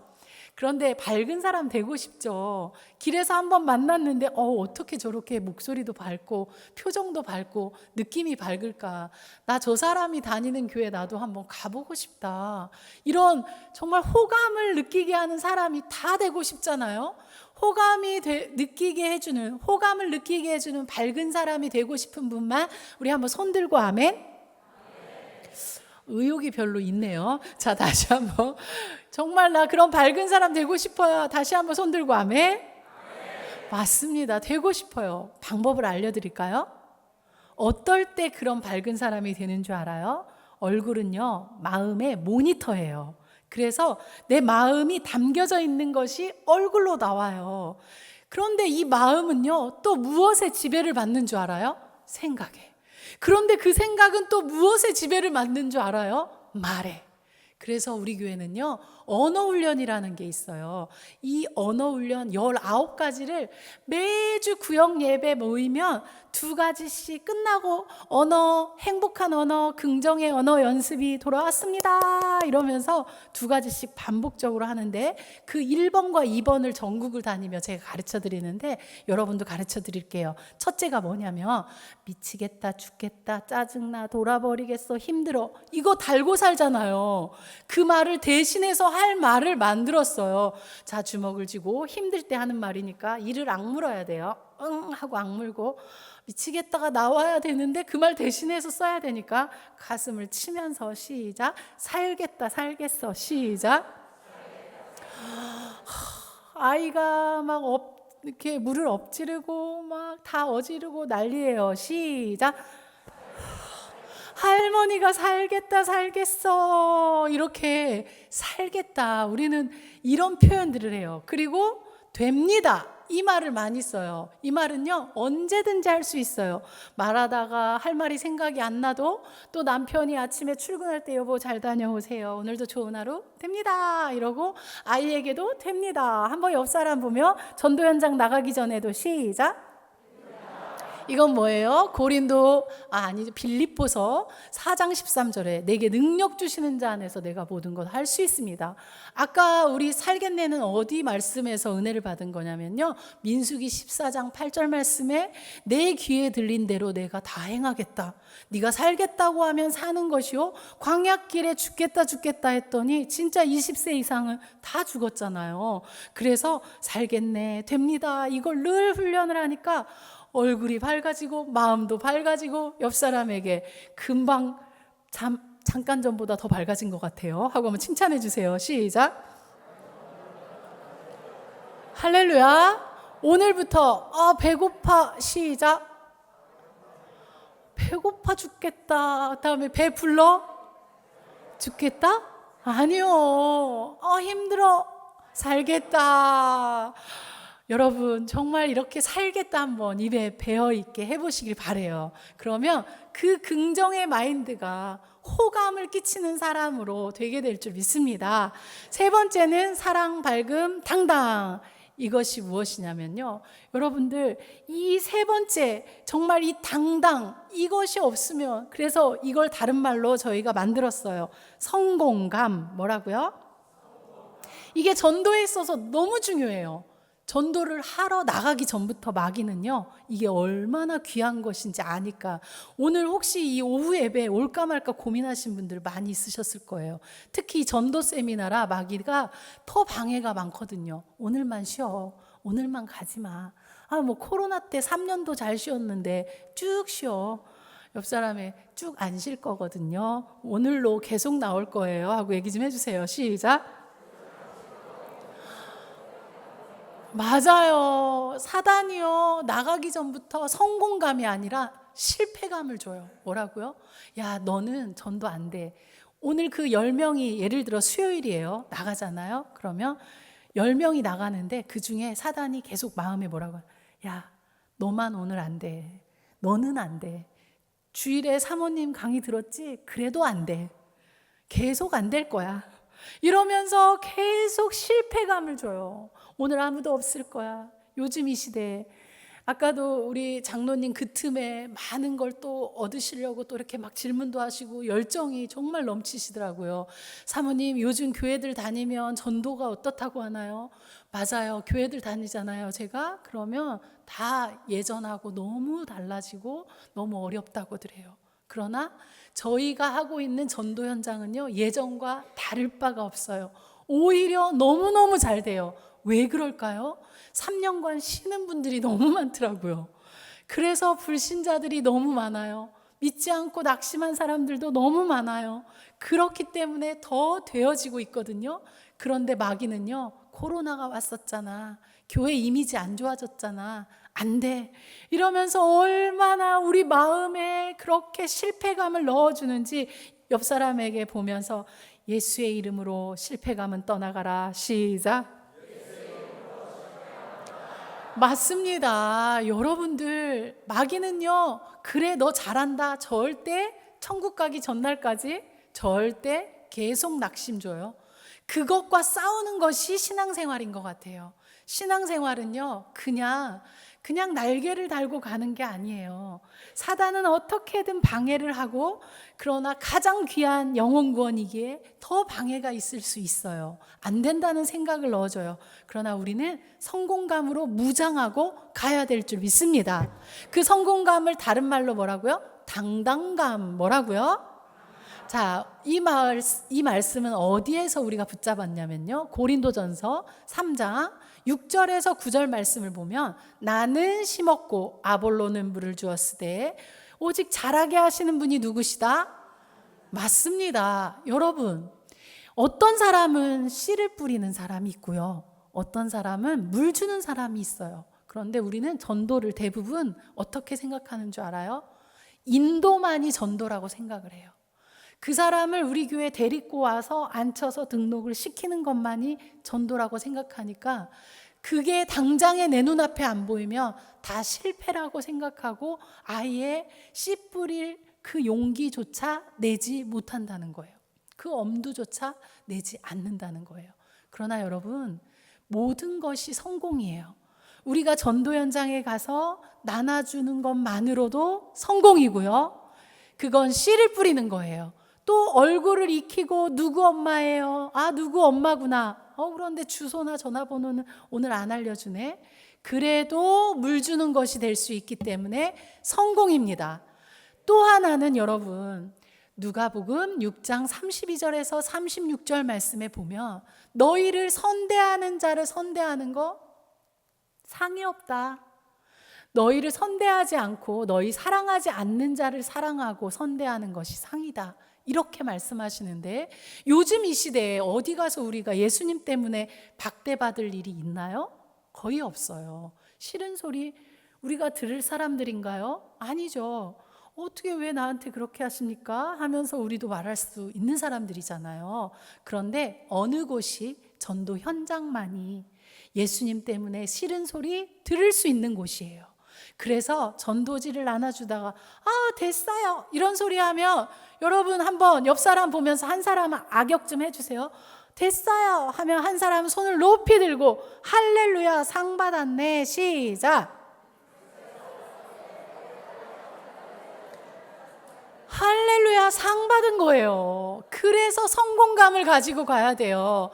그런데 밝은 사람 되고 싶죠. 길에서 한번 만났는데 어떻게 저렇게 목소리도 밝고 표정도 밝고 느낌이 밝을까. 나 저 사람이 다니는 교회 나도 한번 가보고 싶다. 이런 정말 호감을 느끼게 하는 사람이 다 되고 싶잖아요. 호감을 느끼게 해주는 밝은 사람이 되고 싶은 분만 우리 한번 손 들고 아멘. 의욕이 별로 있네요. 자, 다시 한번. 정말 나 그런 밝은 사람 되고 싶어요. 다시 한번 손 들고 아멘. 맞습니다. 되고 싶어요. 방법을 알려드릴까요? 어떨 때 그런 밝은 사람이 되는 줄 알아요? 얼굴은요, 마음의 모니터예요. 그래서 내 마음이 담겨져 있는 것이 얼굴로 나와요. 그런데 이 마음은요, 또 무엇에 지배를 받는 줄 알아요? 생각에. 그런데 그 생각은 또 무엇에 지배를 받는 줄 알아요? 말에. 그래서 우리 교회는요, 언어 훈련이라는 게 있어요. 이 언어 훈련 19가지를 매주 구역 예배 모이면 2가지씩 끝나고 행복한 언어, 긍정의 언어 연습이 돌아왔습니다. 이러면서 2가지씩 반복적으로 하는데, 그 1번과 2번을 전국을 다니며 제가 가르쳐 드리는데 여러분도 가르쳐 드릴게요. 첫째가 뭐냐면 미치겠다, 죽겠다, 짜증나, 돌아버리겠어, 힘들어. 이거 달고 살잖아요. 그 말을 대신해서 할 말을 만들었어요. 자, 주먹을 쥐고 힘들 때 하는 말이니까 이를 악물어야 돼요. 응 하고 악물고 미치겠다가 나와야 되는데 그 말 대신해서 써야 되니까 가슴을 치면서 시작. 살겠다 살겠어 시작. 아이가 막 이렇게 물을 엎지르고 막 다 어지르고 난리예요. 시작. 할머니가 살겠다 살겠어 이렇게 살겠다 우리는 이런 표현들을 해요. 그리고 됩니다 이 말을 많이 써요. 이 말은요 언제든지 할 수 있어요. 말하다가 할 말이 생각이 안 나도 또 남편이 아침에 출근할 때 여보 잘 다녀오세요 오늘도 좋은 하루 됩니다 이러고 아이에게도 됩니다. 한번 옆 사람 보며 전도 현장 나가기 전에도 시작. 이건 뭐예요? 아니죠. 빌립보서 4장 13절에 내게 능력 주시는 자 안에서 내가 모든 것 할 수 있습니다. 아까 우리 살겠네는 어디 말씀에서 은혜를 받은 거냐면요. 민수기 14장 8절 말씀에 내 귀에 들린 대로 내가 다 행하겠다. 네가 살겠다고 하면 사는 것이요. 광야길에 죽겠다 했더니 진짜 20세 이상은 다 죽었잖아요. 그래서 살겠네, 됩니다. 이걸 늘 훈련을 하니까 얼굴이 밝아지고 마음도 밝아지고 옆 사람에게 금방 잠깐 전보다 더 밝아진 것 같아요 하고 한번 칭찬해 주세요. 시작. 할렐루야. 오늘부터 배고파 시작. 배고파 죽겠다. 다음에 배 불러 죽겠다? 아니요. 힘들어 살겠다. 여러분 정말 이렇게 살겠다 한번 입에 배어있게 해보시길 바래요. 그러면 그 긍정의 마인드가 호감을 끼치는 사람으로 되게 될 줄 믿습니다. 세 번째는 사랑, 밝음, 당당. 이것이 무엇이냐면요, 여러분들 이 세 번째 정말 이 당당 이것이 없으면, 그래서 이걸 다른 말로 저희가 만들었어요. 성공감. 뭐라고요? 이게 전도에 있어서 너무 중요해요. 전도를 하러 나가기 전부터 마귀는요 이게 얼마나 귀한 것인지 아니까. 오늘 혹시 이 오후 예배에 올까 말까 고민하신 분들 많이 있으셨을 거예요. 특히 전도 세미나라 마귀가 더 방해가 많거든요. 오늘만 쉬어, 오늘만 가지 마. 뭐 코로나 때 3년도 잘 쉬었는데 쭉 쉬어. 옆 사람에 쭉 안 쉴 거거든요. 오늘로 계속 나올 거예요 하고 얘기 좀 해주세요. 시작. 맞아요. 사단이요 나가기 전부터 성공감이 아니라 실패감을 줘요. 뭐라고요? 야, 너는 전도 안 돼. 오늘 그 10명이 예를 들어 수요일이에요. 나가잖아요. 그러면 10명이 나가는데 그 중에 사단이 계속 마음에 뭐라고 해요? 야, 너만 오늘 안 돼. 너는 안 돼. 주일에 사모님 강의 들었지? 그래도 안 돼. 계속 안 될 거야. 이러면서 계속 실패감을 줘요. 오늘 아무도 없을 거야. 요즘 이 시대에. 아까도 우리 장로님 그 틈에 많은 걸 또 얻으시려고 또 이렇게 막 질문도 하시고 열정이 정말 넘치시더라고요. 사모님 요즘 교회들 다니면 전도가 어떻다고 하나요? 맞아요. 교회들 다니잖아요. 제가 그러면 다 예전하고 너무 달라지고 너무 어렵다고들 해요. 그러나 저희가 하고 있는 전도 현장은요 예전과 다를 바가 없어요. 오히려 너무너무 잘 돼요. 왜 그럴까요? 3년간 쉬는 분들이 너무 많더라고요. 그래서 불신자들이 너무 많아요. 믿지 않고 낙심한 사람들도 너무 많아요. 그렇기 때문에 더 되어지고 있거든요. 그런데 마귀는요 코로나가 왔었잖아, 교회 이미지 안 좋아졌잖아, 안 돼, 이러면서 얼마나 우리 마음에 그렇게 실패감을 넣어주는지 옆 사람에게 보면서 예수의 이름으로 실패감은 떠나가라. 시작. 맞습니다. 여러분들 마귀는요 그래 너 잘한다 절대 천국 가기 전날까지 절대 계속 낙심 줘요. 그것과 싸우는 것이 신앙생활인 것 같아요. 신앙생활은요 그냥 날개를 달고 가는 게 아니에요. 사단은 어떻게든 방해를 하고, 그러나 가장 귀한 영혼 구원이기에 더 방해가 있을 수 있어요. 안 된다는 생각을 넣어줘요. 그러나 우리는 성공감으로 무장하고 가야 될 줄 믿습니다. 그 성공감을 다른 말로 뭐라고요? 당당감. 뭐라고요? 자, 이 말씀은 어디에서 우리가 붙잡았냐면요. 고린도전서 3장 6절에서 9절 말씀을 보면 나는 심었고 아볼로는 물을 주었으되 오직 자라게 하시는 분이 누구시다? 맞습니다. 여러분, 어떤 사람은 씨를 뿌리는 사람이 있고요. 어떤 사람은 물 주는 사람이 있어요. 그런데 우리는 전도를 대부분 어떻게 생각하는 줄 알아요? 인도만이 전도라고 생각을 해요. 그 사람을 우리 교회에 데리고 와서 앉혀서 등록을 시키는 것만이 전도라고 생각하니까 그게 당장에 내 눈앞에 안 보이면 다 실패라고 생각하고 아예 씨 뿌릴 그 용기조차 내지 못한다는 거예요. 그 엄두조차 내지 않는다는 거예요. 그러나 여러분, 모든 것이 성공이에요. 우리가 전도 현장에 가서 나눠주는 것만으로도 성공이고요. 그건 씨를 뿌리는 거예요. 또 얼굴을 익히고 누구 엄마예요? 아, 누구 엄마구나. 그런데 주소나 전화번호는 오늘 안 알려주네. 그래도 물 주는 것이 될 수 있기 때문에 성공입니다. 또 하나는 여러분, 누가복음 6장 32절에서 36절 말씀에 보면 너희를 선대하는 자를 선대하는 거 상이 없다. 너희를 선대하지 않고 너희 사랑하지 않는 자를 사랑하고 선대하는 것이 상이다. 이렇게 말씀하시는데 요즘 이 시대에 어디 가서 우리가 예수님 때문에 박대받을 일이 있나요? 거의 없어요. 싫은 소리 우리가 들을 사람들인가요? 아니죠. 어떻게 왜 나한테 그렇게 하십니까? 하면서 우리도 말할 수 있는 사람들이잖아요. 그런데 어느 곳이 전도 현장만이 예수님 때문에 싫은 소리 들을 수 있는 곳이에요. 그래서 전도지를 나눠주다가 됐어요 이런 소리 하면 여러분 한번 옆 사람 보면서 한 사람은 악역 좀 해주세요. 됐어요 하면 한 사람은 손을 높이 들고 할렐루야 상 받았네. 시작. 할렐루야 상 받은 거예요. 그래서 성공감을 가지고 가야 돼요.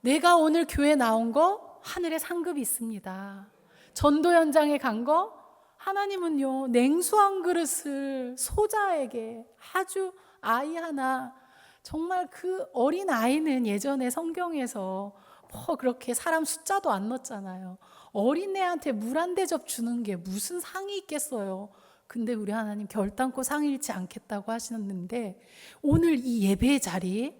내가 오늘 교회 나온 거 하늘에 상급이 있습니다. 전도 현장에 간 거 하나님은요 냉수 한 그릇을 소자에게 아주 아이 하나 정말 그 어린 아이는 예전에 성경에서 뭐 그렇게 사람 숫자도 안 넣었잖아요. 어린애한테 물 한 대접 주는 게 무슨 상이 있겠어요. 근데 우리 하나님 결단코 상 잃지 않겠다고 하시는데 오늘 이 예배의 자리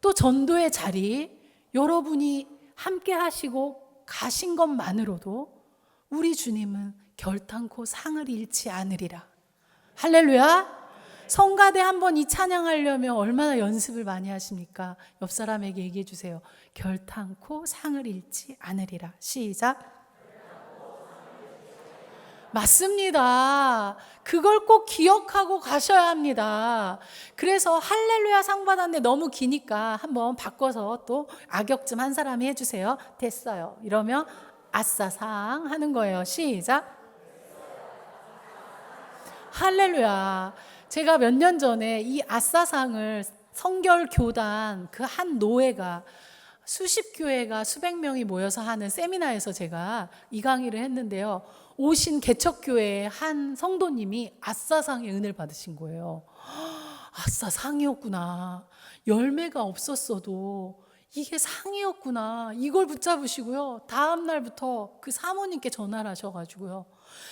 또 전도의 자리 여러분이 함께 하시고 가신 것만으로도 우리 주님은 결단코 상을 잃지 않으리라. 할렐루야. 성가대 한번 이 찬양하려면 얼마나 연습을 많이 하십니까? 옆 사람에게 얘기해 주세요. 결단코 상을 잃지 않으리라. 시작. 맞습니다. 그걸 꼭 기억하고 가셔야 합니다. 그래서 할렐루야 상 받았는데 너무 기니까 한번 바꿔서 또 악역 좀 한 사람이 해주세요. 됐어요. 이러면 아싸 상 하는 거예요. 시작. 할렐루야. 제가 몇 년 전에 이 아싸상을 성결 교단 그 한 노회가 수십 교회가 수백 명이 모여서 하는 세미나에서 제가 이 강의를 했는데요. 오신 개척교회의 한 성도님이 아싸상의 은혜를 받으신 거예요. 아싸상이었구나. 열매가 없었어도 이게 상이었구나. 이걸 붙잡으시고요. 다음 날부터 그 사모님께 전화를 하셔가지고요.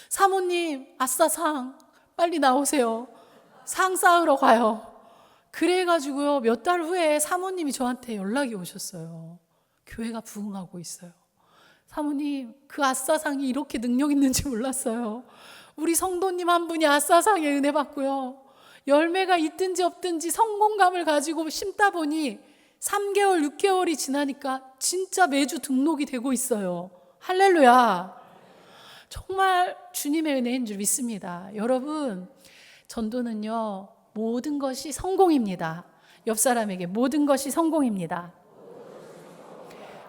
사모님, 아싸상 빨리 나오세요. 상 쌓으러 가요. 그래가지고요. 몇 달 후에 사모님이 저한테 연락이 오셨어요. 교회가 부흥하고 있어요. 사모님, 그 아싸상이 이렇게 능력 있는지 몰랐어요. 우리 성도님 한 분이 아싸상에 은혜 받고요. 열매가 있든지 없든지 성공감을 가지고 심다 보니 3개월, 6개월이 지나니까 진짜 매주 등록이 되고 있어요. 할렐루야. 정말 주님의 은혜인 줄 믿습니다. 여러분, 전도는요, 모든 것이 성공입니다. 옆 사람에게 모든 것이 성공입니다.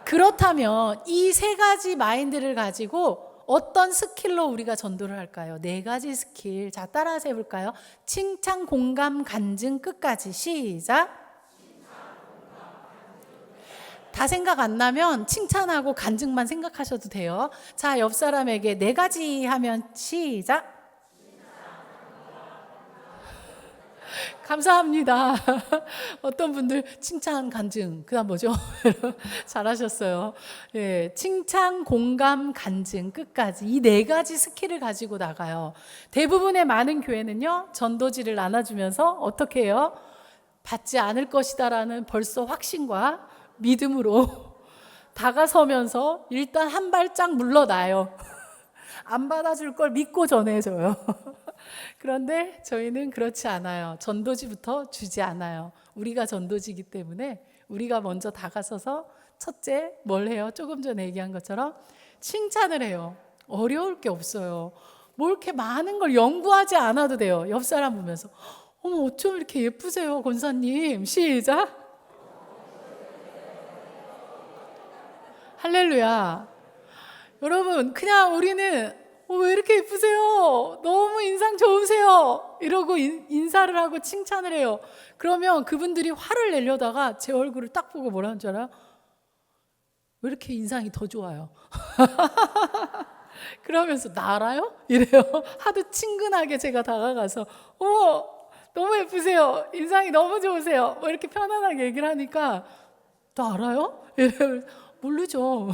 그렇다면 이 세 가지 마인드를 가지고 어떤 스킬로 우리가 전도를 할까요? 네 가지 스킬. 자, 따라서 해볼까요? 칭찬, 공감, 간증, 끝까지. 시작. 다 생각 안 나면 칭찬하고 간증만 생각하셔도 돼요. 자, 옆 사람에게 네 가지 하면 시작. 감사합니다. 어떤 분들 칭찬 간증, 그다음 뭐죠? 잘하셨어요. 예, 칭찬, 공감, 간증 끝까지 이 네 가지 스킬을 가지고 나가요. 대부분의 많은 교회는요, 전도지를 나눠주면서 어떻게 해요? 받지 않을 것이다라는 벌써 확신과 믿음으로 다가서면서 일단 한 발짝 물러나요. 안 받아줄 걸 믿고 전해줘요. 그런데 저희는 그렇지 않아요. 전도지부터 주지 않아요. 우리가 전도지이기 때문에 우리가 먼저 다가서서 첫째 뭘 해요? 조금 전에 얘기한 것처럼 칭찬을 해요. 어려울 게 없어요. 뭐 이렇게 많은 걸 연구하지 않아도 돼요. 옆 사람 보면서 어머 어쩜 이렇게 예쁘세요 권사님. 시작. 할렐루야. 여러분 그냥 우리는 왜 이렇게 예쁘세요? 너무 인상 좋으세요. 이러고 인사를 하고 칭찬을 해요. 그러면 그분들이 화를 내려다가 제 얼굴을 딱 보고 뭐라는 줄 알아요? 왜 이렇게 인상이 더 좋아요? 그러면서 나 알아요? 이래요. 하도 친근하게 제가 다가가서 너무 예쁘세요. 인상이 너무 좋으세요. 뭐 이렇게 편안하게 얘기를 하니까 나 알아요? 이래요. 모르죠.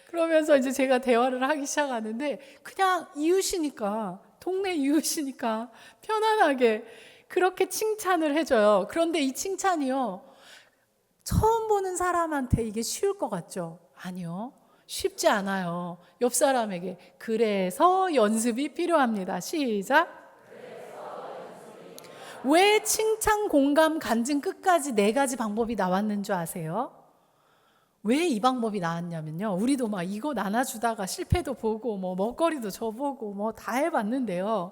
그러면서 이제 제가 대화를 하기 시작하는데 그냥 이웃이니까 동네 이웃이니까 편안하게 그렇게 칭찬을 해줘요. 그런데 이 칭찬이요 처음 보는 사람한테 이게 쉬울 것 같죠? 아니요. 쉽지 않아요. 옆 사람에게 그래서 연습이 필요합니다. 시작. 왜 칭찬, 공감, 간증 끝까지 네 가지 방법이 나왔는 줄 아세요? 왜 이 방법이 나왔냐면요. 우리도 막 이거 나눠주다가 실패도 보고 뭐 먹거리도 줘보고 뭐 다 해봤는데요.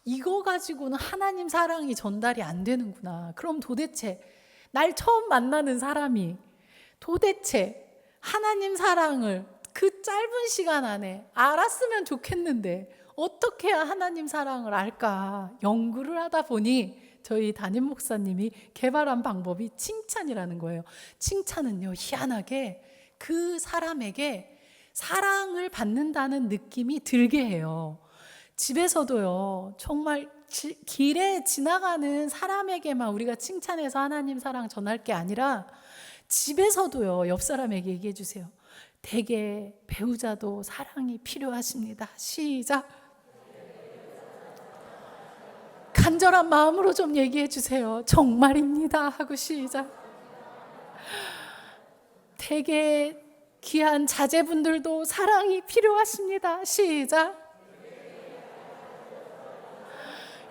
이거 가지고는 하나님 사랑이 전달이 안 되는구나. 그럼 도대체 날 처음 만나는 사람이 도대체 하나님 사랑을 그 짧은 시간 안에 알았으면 좋겠는데 어떻게 해야 하나님 사랑을 알까 연구를 하다 보니 저희 담임 목사님이 개발한 방법이 칭찬이라는 거예요. 칭찬은요 희한하게 그 사람에게 사랑을 받는다는 느낌이 들게 해요. 집에서도요 정말 길에 지나가는 사람에게만 우리가 칭찬해서 하나님 사랑 전할 게 아니라 집에서도요 옆 사람에게 얘기해 주세요. 대개 배우자도 사랑이 필요하십니다. 시작. 간절한 마음으로 좀 얘기해 주세요. 정말입니다 하고 시작. 대개 귀한 자제분들도 사랑이 필요하십니다. 시작.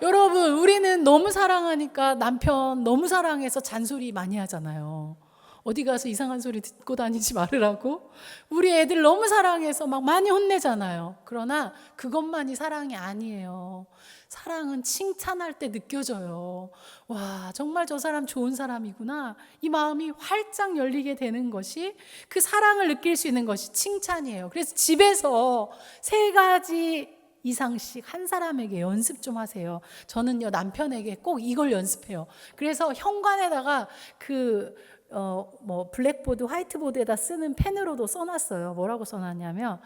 여러분 우리는 너무 사랑하니까 남편 너무 사랑해서 잔소리 많이 하잖아요. 어디 가서 이상한 소리 듣고 다니지 말으라고. 우리 애들 너무 사랑해서 막 많이 혼내잖아요. 그러나 그것만이 사랑이 아니에요. 사랑은 칭찬할 때 느껴져요. 와 정말 저 사람 좋은 사람이구나. 이 마음이 활짝 열리게 되는 것이 그 사랑을 느낄 수 있는 것이 칭찬이에요. 그래서 집에서 세 가지 이상씩 한 사람에게 연습 좀 하세요. 저는요 남편에게 꼭 이걸 연습해요. 그래서 현관에다가 블랙보드, 화이트보드에다 쓰는 펜으로도 써놨어요. 뭐라고 써놨냐면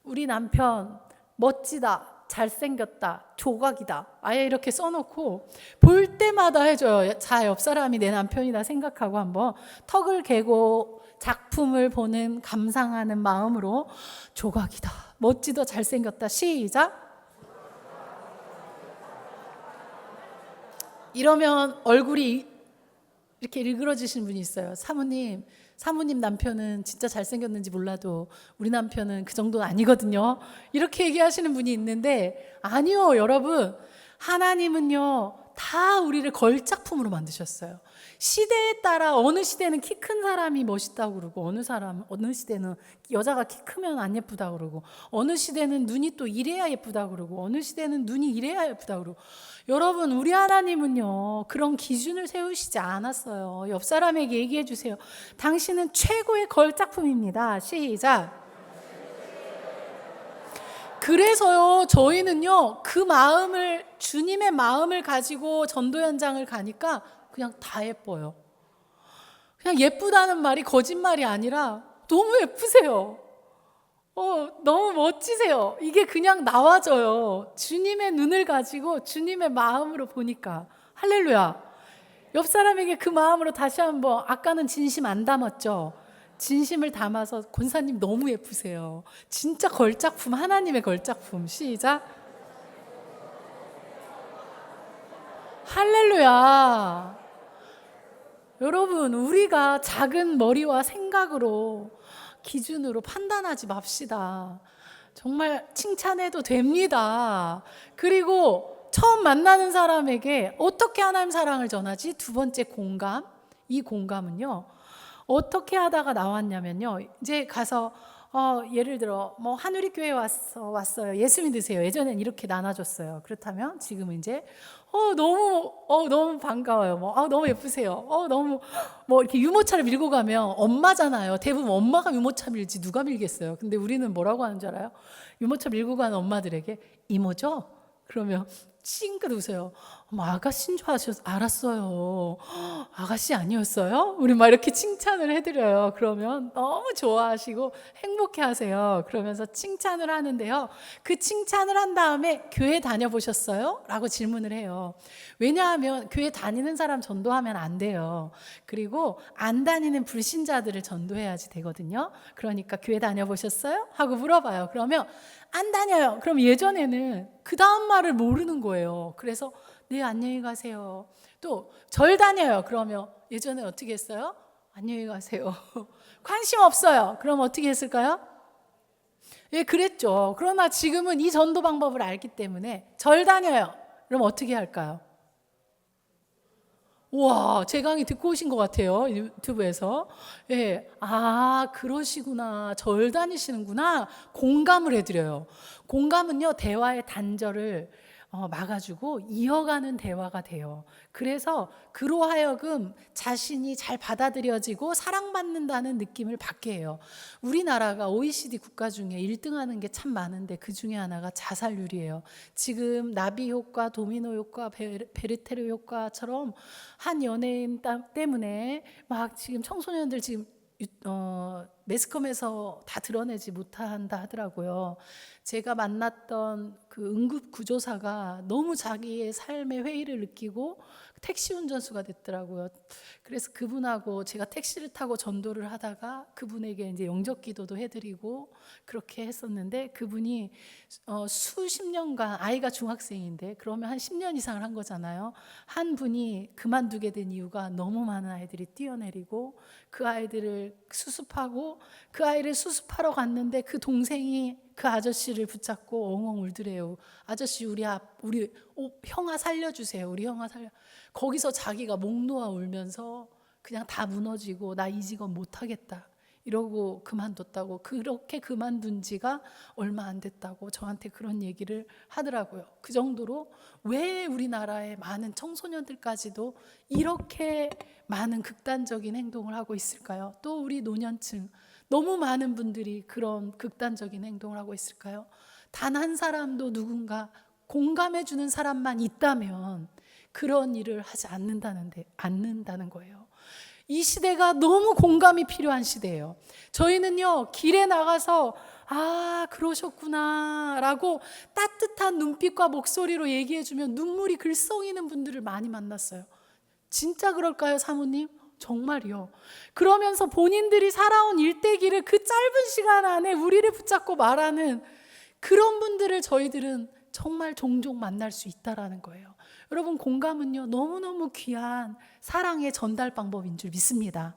우리 남편 멋지다, 잘생겼다, 조각이다. 아예 이렇게 써놓고 볼 때마다 해줘요. 자, 옆 사람이 내 남편이다 생각하고 한번 턱을 개고 작품을 보는 감상하는 마음으로 조각이다, 멋지다, 잘생겼다. 시작. 이러면 얼굴이 이렇게 일그러지시는 분이 있어요. 사모님 남편은 진짜 잘생겼는지 몰라도 우리 남편은 그 정도는 아니거든요. 이렇게 얘기하시는 분이 있는데 아니요 여러분, 하나님은요 다 우리를 걸작품으로 만드셨어요. 시대에 따라 어느 시대는 키 큰 사람이 멋있다고 그러고 어느 시대는 여자가 키 크면 안 예쁘다고 그러고 어느 시대는 눈이 또 이래야 예쁘다고 그러고 어느 시대는 눈이 이래야 예쁘다고 그러고 여러분 우리 하나님은요 그런 기준을 세우시지 않았어요. 옆 사람에게 얘기해 주세요. 당신은 최고의 걸작품입니다. 시작. 그래서요 저희는요 그 마음을 주님의 마음을 가지고 전도 현장을 가니까 그냥 다 예뻐요. 그냥 예쁘다는 말이 거짓말이 아니라 너무 예쁘세요. 너무 멋지세요. 이게 그냥 나와져요. 주님의 눈을 가지고 주님의 마음으로 보니까. 할렐루야. 옆 사람에게 그 마음으로 다시 한번, 아까는 진심 안 담았죠? 진심을 담아서, 권사님 너무 예쁘세요. 진짜 걸작품, 하나님의 걸작품. 시작. 할렐루야. 여러분, 우리가 작은 머리와 생각으로, 기준으로 판단하지 맙시다. 정말 칭찬해도 됩니다. 그리고 처음 만나는 사람에게 어떻게 하나님 사랑을 전하지? 두 번째 공감. 이 공감은요, 어떻게 하다가 나왔냐면요, 이제 가서 예를 들어 뭐 한우리 교회 왔어요. 예수 믿으세요. 예전엔 이렇게 나눠줬어요. 그렇다면 지금은 이제 너무 반가워요. 너무 예쁘세요. 너무 뭐 이렇게 유모차를 밀고 가면 엄마잖아요. 대부분 엄마가 유모차 밀지 누가 밀겠어요. 근데 우리는 뭐라고 하는 줄 알아요? 유모차 밀고 가는 엄마들에게 이모죠? 그러면 찡긋 웃어요. 아가씨인 줄 알았어요. 아가씨 아니었어요? 우리 막 이렇게 칭찬을 해드려요. 그러면 너무 좋아하시고 행복해 하세요. 그러면서 칭찬을 하는데요, 그 칭찬을 한 다음에 교회 다녀보셨어요? 라고 질문을 해요. 왜냐하면 교회 다니는 사람 전도하면 안 돼요. 그리고 안 다니는 불신자들을 전도해야지 되거든요. 그러니까 교회 다녀보셨어요? 하고 물어봐요. 그러면 안 다녀요. 그럼 예전에는 그 다음 말을 모르는 거예요. 그래서 네, 안녕히 가세요. 또 절 다녀요. 그러면 예전에 어떻게 했어요? 안녕히 가세요. 관심 없어요. 그럼 어떻게 했을까요? 예, 그랬죠. 그러나 지금은 이 전도 방법을 알기 때문에 절 다녀요. 그럼 어떻게 할까요? 우와, 제 강의 듣고 오신 것 같아요. 유튜브에서. 예, 그러시구나. 절 다니시는구나. 공감을 해드려요. 공감은요, 대화의 단절을 막아주고 이어가는 대화가 돼요. 그래서 그로 하여금 자신이 잘 받아들여지고 사랑받는다는 느낌을 받게 해요. 우리나라가 OECD 국가 중에 1등하는 게 참 많은데 그 중에 하나가 자살률이에요. 지금 나비 효과, 도미노 효과, 베르테르 효과처럼 한 연예인 때문에 막 지금 청소년들 지금 매스컴에서 다 드러내지 못한다 하더라고요. 제가 만났던 그 응급구조사가 너무 자기의 삶의 회의를 느끼고 택시 운전수가 됐더라고요. 그래서 그분하고 제가 택시를 타고 전도를 하다가 그분에게 이제 영접 기도도 해드리고 그렇게 했었는데, 그분이 수십 년간, 아이가 중학생인데 그러면 한 10년 이상을 한 거잖아요. 한 분이 그만두게 된 이유가 너무 많은 아이들이 뛰어내리고 그 아이들을 수습하고, 그 아이를 수습하러 갔는데 그 동생이 그 아저씨를 붙잡고 엉엉 울더래요. 아저씨, 우리 형아 살려주세요. 우리 형아 살려. 거기서 자기가 목 놓아 울면서 그냥 다 무너지고 나 이 직업 못하겠다 이러고 그만뒀다고. 그렇게 그만둔 지가 얼마 안 됐다고 저한테 그런 얘기를 하더라고요. 그 정도로 왜 우리나라의 많은 청소년들까지도 이렇게 많은 극단적인 행동을 하고 있을까요? 또 우리 노년층 너무 많은 분들이 그런 극단적인 행동을 하고 있을까요? 단 한 사람도 누군가 공감해 주는 사람만 있다면 그런 일을 하지 않는다는 거예요. 이 시대가 너무 공감이 필요한 시대예요. 저희는요, 길에 나가서 그러셨구나 라고 따뜻한 눈빛과 목소리로 얘기해주면 눈물이 글썽이는 분들을 많이 만났어요. 진짜 그럴까요, 사모님? 정말이요. 그러면서 본인들이 살아온 일대기를 그 짧은 시간 안에 우리를 붙잡고 말하는 그런 분들을 저희들은 정말 종종 만날 수 있다라는 거예요. 여러분, 공감은요, 너무너무 귀한 사랑의 전달 방법인 줄 믿습니다.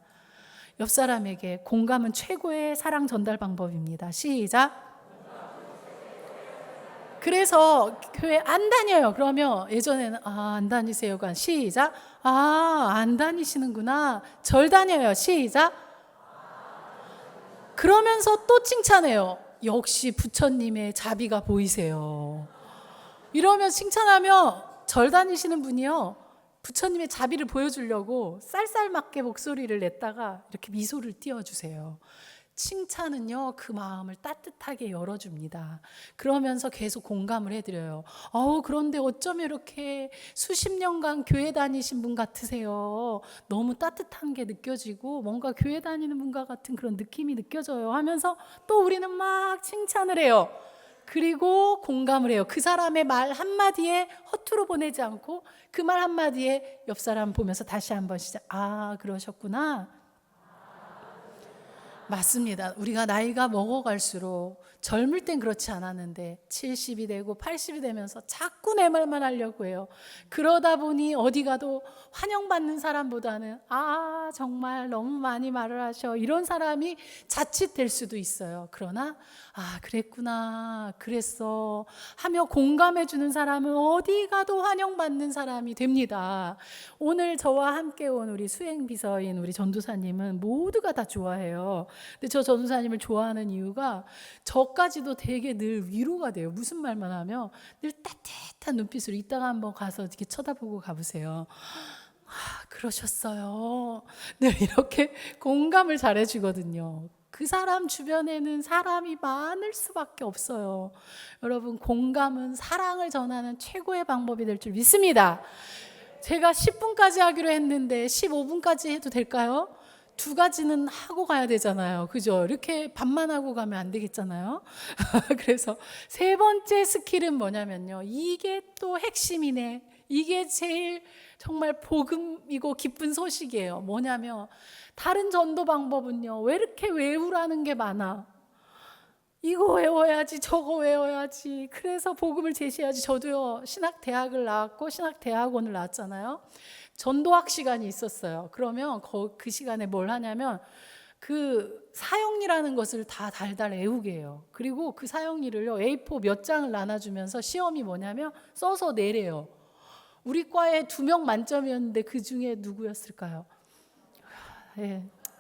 옆 사람에게 공감은 최고의 사랑 전달 방법입니다. 시작. 그래서 교회 안 다녀요. 그러면 예전에는 안 다니세요가 시작. 안 다니시는구나. 절 다녀요. 시작. 그러면서 또 칭찬해요. 역시 부처님의 자비가 보이세요. 이러면 칭찬하면 절 다니시는 분이요, 부처님의 자비를 보여주려고 쌀쌀맞게 목소리를 냈다가 이렇게 미소를 띄워주세요. 칭찬은요, 그 마음을 따뜻하게 열어줍니다. 그러면서 계속 공감을 해드려요. 그런데 어쩜 이렇게 수십 년간 교회 다니신 분 같으세요. 너무 따뜻한 게 느껴지고 뭔가 교회 다니는 분과 같은 그런 느낌이 느껴져요 하면서 또 우리는 막 칭찬을 해요. 그리고 공감을 해요. 그 사람의 말 한마디에 허투루 보내지 않고 그 말 한마디에 옆 사람 보면서 다시 한번 그러셨구나. 맞습니다. 우리가 나이가 먹어갈수록 젊을 땐 그렇지 않았는데 70이 되고 80이 되면서 자꾸 내 말만 하려고 해요. 그러다 보니 어디 가도 환영받는 사람보다는 정말 너무 많이 말을 하셔, 이런 사람이 자칫 될 수도 있어요. 그러나 그랬구나, 그랬어 하며 공감해 주는 사람은 어디 가도 환영받는 사람이 됩니다. 오늘 저와 함께 온 우리 수행비서인 우리 전도사님은 모두가 다 좋아해요. 근데 저 전도사님을 좋아하는 이유가 저까지도 되게 늘 위로가 돼요. 무슨 말만 하면 늘 따뜻한 눈빛으로, 이따가 한번 가서 이렇게 쳐다보고 가보세요. 그러셨어요. 늘 이렇게 공감을 잘해주거든요. 그 사람 주변에는 사람이 많을 수밖에 없어요. 여러분, 공감은 사랑을 전하는 최고의 방법이 될 줄 믿습니다. 제가 10분까지 하기로 했는데 15분까지 해도 될까요? 2가지는 하고 가야 되잖아요. 그죠? 이렇게 반만 하고 가면 안 되겠잖아요. 그래서 3번째 스킬은 뭐냐면요, 이게 또 핵심이네. 이게 제일 정말 복음이고 기쁜 소식이에요. 뭐냐면, 다른 전도 방법은요, 왜 이렇게 외우라는 게 많아? 이거 외워야지, 저거 외워야지, 그래서 복음을 제시해야지. 저도요, 신학대학을 나왔고 신학대학원을 나왔잖아요. 전도학 시간이 있었어요. 그러면 그 시간에 뭘 하냐면 그 사형리라는 것을 다 달달 외우게 해요. 그리고 그 사형리를요, A4 몇 장을 나눠주면서 시험이 뭐냐면 써서 내래요. 우리 과에 2명 만점이었는데 그 중에 누구였을까요?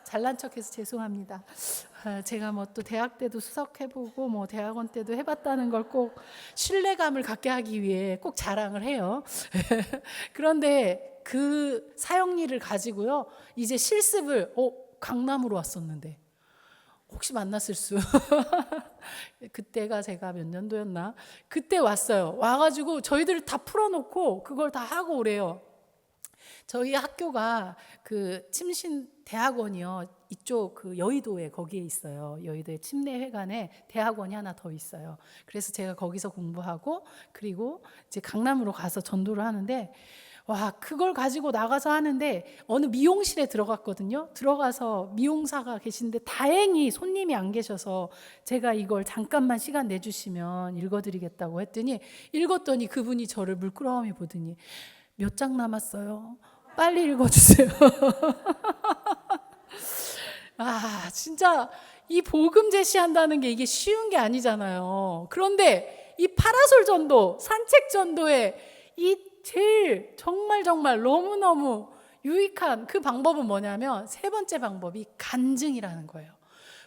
잘난 척해서 죄송합니다. 제가 뭐 또 대학 때도 수석해보고 뭐 대학원 때도 해봤다는 걸 꼭 신뢰감을 갖게 하기 위해 꼭 자랑을 해요. 그런데 그 사형리를 가지고요, 이제 실습을 강남으로 왔었는데 혹시 만났을 수. 그때가 제가 몇 년도였나? 그때 왔어요. 와가지고 저희들 다 풀어놓고 그걸 다 하고 오래요. 저희 학교가 그 침신 대학원이요, 이쪽 그 여의도에 거기에 있어요. 여의도의 침례회관에 대학원이 하나 더 있어요. 그래서 제가 거기서 공부하고 그리고 이제 강남으로 가서 전도를 하는데, 그걸 가지고 나가서 하는데 어느 미용실에 들어갔거든요. 들어가서 미용사가 계신데 다행히 손님이 안 계셔서 제가 이걸 잠깐만 시간 내주시면 읽어드리겠다고 했더니, 읽었더니 그분이 저를 물끄러미 보더니 몇 장 남았어요? 빨리 읽어주세요. 진짜 이 복음 제시한다는 게 이게 쉬운 게 아니잖아요. 그런데 이 파라솔 전도, 산책 전도의 이 제일 정말 너무너무 유익한 그 방법은 뭐냐면, 3번째 방법이 간증이라는 거예요.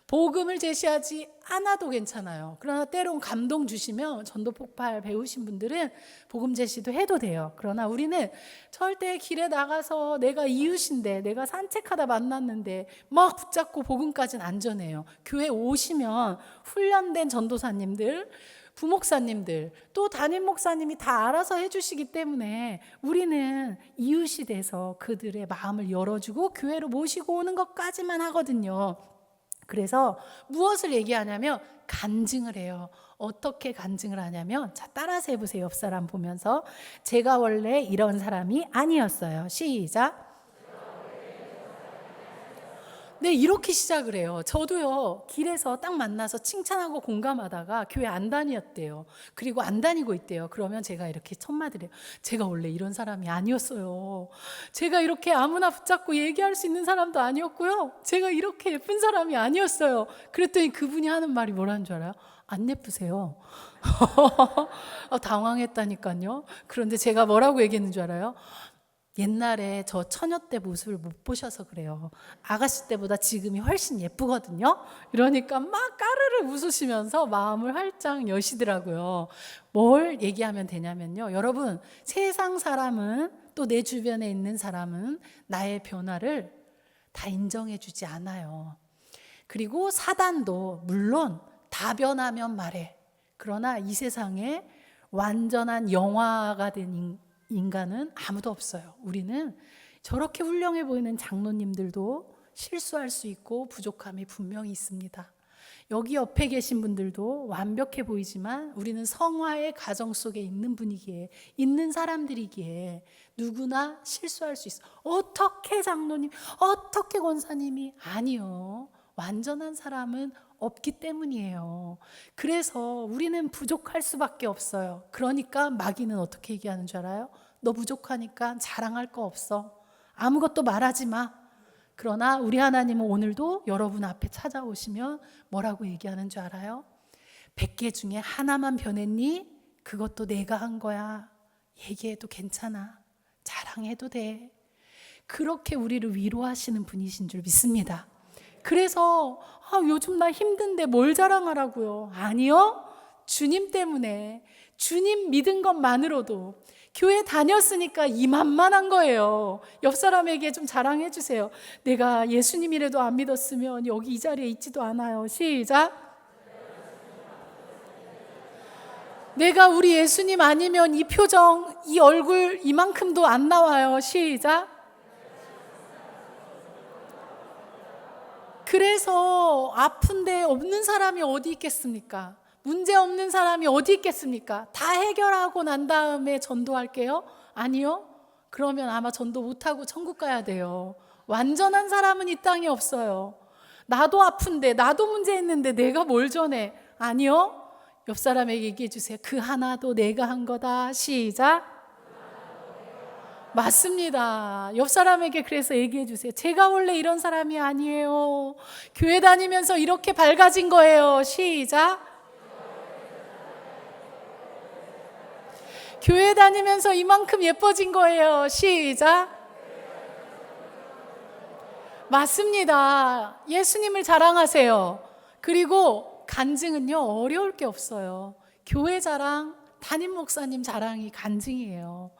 복음을 제시하지 않아도 괜찮아요. 그러나 때론 감동 주시면 전도 폭발 배우신 분들은 복음 제시도 해도 돼요. 그러나 우리는 절대 길에 나가서 내가 이웃인데, 내가 산책하다 만났는데 막 붙잡고 복음까지는 안 전해요. 교회 오시면 훈련된 전도사님들, 부목사님들, 또 담임 목사님이 다 알아서 해주시기 때문에 우리는 이웃이 돼서 그들의 마음을 열어주고 교회로 모시고 오는 것까지만 하거든요. 그래서 무엇을 얘기하냐면 간증을 해요. 어떻게 간증을 하냐면, 따라서 해보세요. 옆 사람 보면서. 제가 원래 이런 사람이 아니었어요. 시작. 네, 이렇게 시작을 해요. 저도요, 길에서 딱 만나서 칭찬하고 공감하다가 교회 안 다녔대요. 그리고 안 다니고 있대요. 그러면 제가 이렇게 첫마디를 해요. 제가 원래 이런 사람이 아니었어요. 제가 이렇게 아무나 붙잡고 얘기할 수 있는 사람도 아니었고요. 제가 이렇게 예쁜 사람이 아니었어요. 그랬더니 그분이 하는 말이 뭐라는 줄 알아요? 안 예쁘세요. 당황했다니까요. 그런데 제가 뭐라고 얘기했는 줄 알아요? 옛날에 저 처녀 때 모습을 못 보셔서 그래요. 아가씨 때보다 지금이 훨씬 예쁘거든요. 이러니까 막 까르르 웃으시면서 마음을 활짝 여시더라고요. 뭘 얘기하면 되냐면요, 여러분, 세상 사람은, 또 내 주변에 있는 사람은 나의 변화를 다 인정해 주지 않아요. 그리고 사단도 물론 다 변하면 말해. 그러나 이 세상에 완전한 영화가 된 인간은 아무도 없어요. 우리는 저렇게 훌륭해 보이는 장로님들도 실수할 수 있고 부족함이 분명히 있습니다. 여기 옆에 계신 분들도 완벽해 보이지만 우리는 성화의 가정 속에 있는 분이기에, 있는 사람들이기에 누구나 실수할 수 있어. 어떻게 장로님, 어떻게 권사님이? 아니요. 완전한 사람은 없기 때문이에요. 그래서 우리는 부족할 수밖에 없어요. 그러니까 마귀는 어떻게 얘기하는 줄 알아요? 너 부족하니까 자랑할 거 없어. 아무것도 말하지 마. 그러나 우리 하나님은 오늘도 여러분 앞에 찾아오시면 뭐라고 얘기하는 줄 알아요? 100개 중에 하나만 변했니? 그것도 내가 한 거야. 얘기해도 괜찮아. 자랑해도 돼. 그렇게 우리를 위로하시는 분이신 줄 믿습니다. 그래서 요즘 나 힘든데 뭘 자랑하라고요? 아니요. 주님 때문에, 주님 믿은 것만으로도 교회 다녔으니까 이만만한 거예요. 옆 사람에게 좀 자랑해 주세요. 내가 예수님이라도 안 믿었으면 여기 이 자리에 있지도 않아요. 시작. 내가 우리 예수님 아니면 이 표정, 이 얼굴 이만큼도 안 나와요. 시작. 그래서 아픈데 없는 사람이 어디 있겠습니까? 문제 없는 사람이 어디 있겠습니까? 다 해결하고 난 다음에 전도할게요? 아니요. 그러면 아마 전도 못하고 천국 가야 돼요. 완전한 사람은 이 땅에 없어요. 나도 아픈데, 나도 문제 있는데 내가 뭘 전해? 아니요. 옆 사람에게 얘기해 주세요. 그 하나도 내가 한 거다. 시작. 맞습니다. 옆 사람에게 그래서 얘기해 주세요. 제가 원래 이런 사람이 아니에요. 교회 다니면서 이렇게 밝아진 거예요. 시작. 교회 다니면서 이만큼 예뻐진 거예요. 시작. 맞습니다. 예수님을 자랑하세요. 그리고 간증은요, 어려울 게 없어요. 교회 자랑, 담임 목사님 자랑이 간증이에요.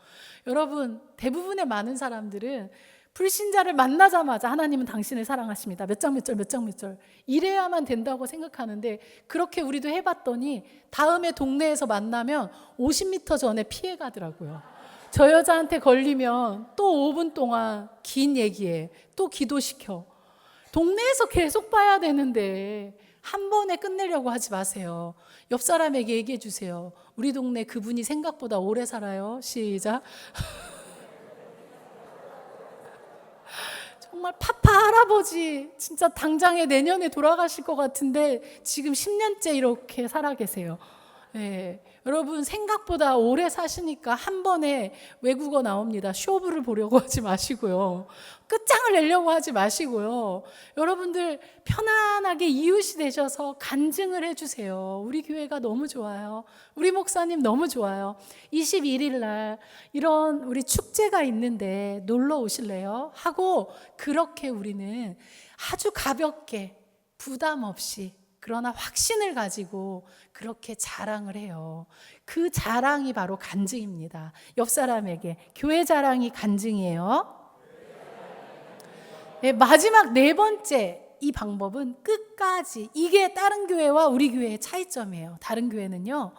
여러분, 대부분의 많은 사람들은 불신자를 만나자마자 하나님은 당신을 사랑하십니다. 몇 장 몇 절 몇 장 몇 절 이래야만 된다고 생각하는데, 그렇게 우리도 해봤더니 다음에 동네에서 만나면 50m 전에 피해 가더라고요. 저 여자한테 걸리면 또 5분 동안 긴 얘기해. 또 기도시켜. 동네에서 계속 봐야 되는데 한 번에 끝내려고 하지 마세요. 옆 사람에게 얘기해 주세요. 우리 동네 그분이 생각보다 오래 살아요. 시작. 정말 파파 할아버지 진짜 당장에 내년에 돌아가실 것 같은데 지금 10년째 이렇게 살아 계세요. 네. 여러분 생각보다 오래 사시니까 한 번에 외국어 나옵니다. 쇼부를 보려고 하지 마시고요. 끝장을 내려고 하지 마시고요. 여러분들 편안하게 이웃이 되셔서 간증을 해주세요. 우리 교회가 너무 좋아요. 우리 목사님 너무 좋아요. 21일 날 이런 우리 축제가 있는데 놀러 오실래요? 하고 그렇게 우리는 아주 가볍게 부담 없이 그러나 확신을 가지고 그렇게 자랑을 해요. 그 자랑이 바로 간증입니다. 옆 사람에게 교회 자랑이 간증이에요. 네, 마지막 네 번째 이 방법은 끝까지. 이게 다른 교회와 우리 교회의 차이점이에요. 다른 교회는요,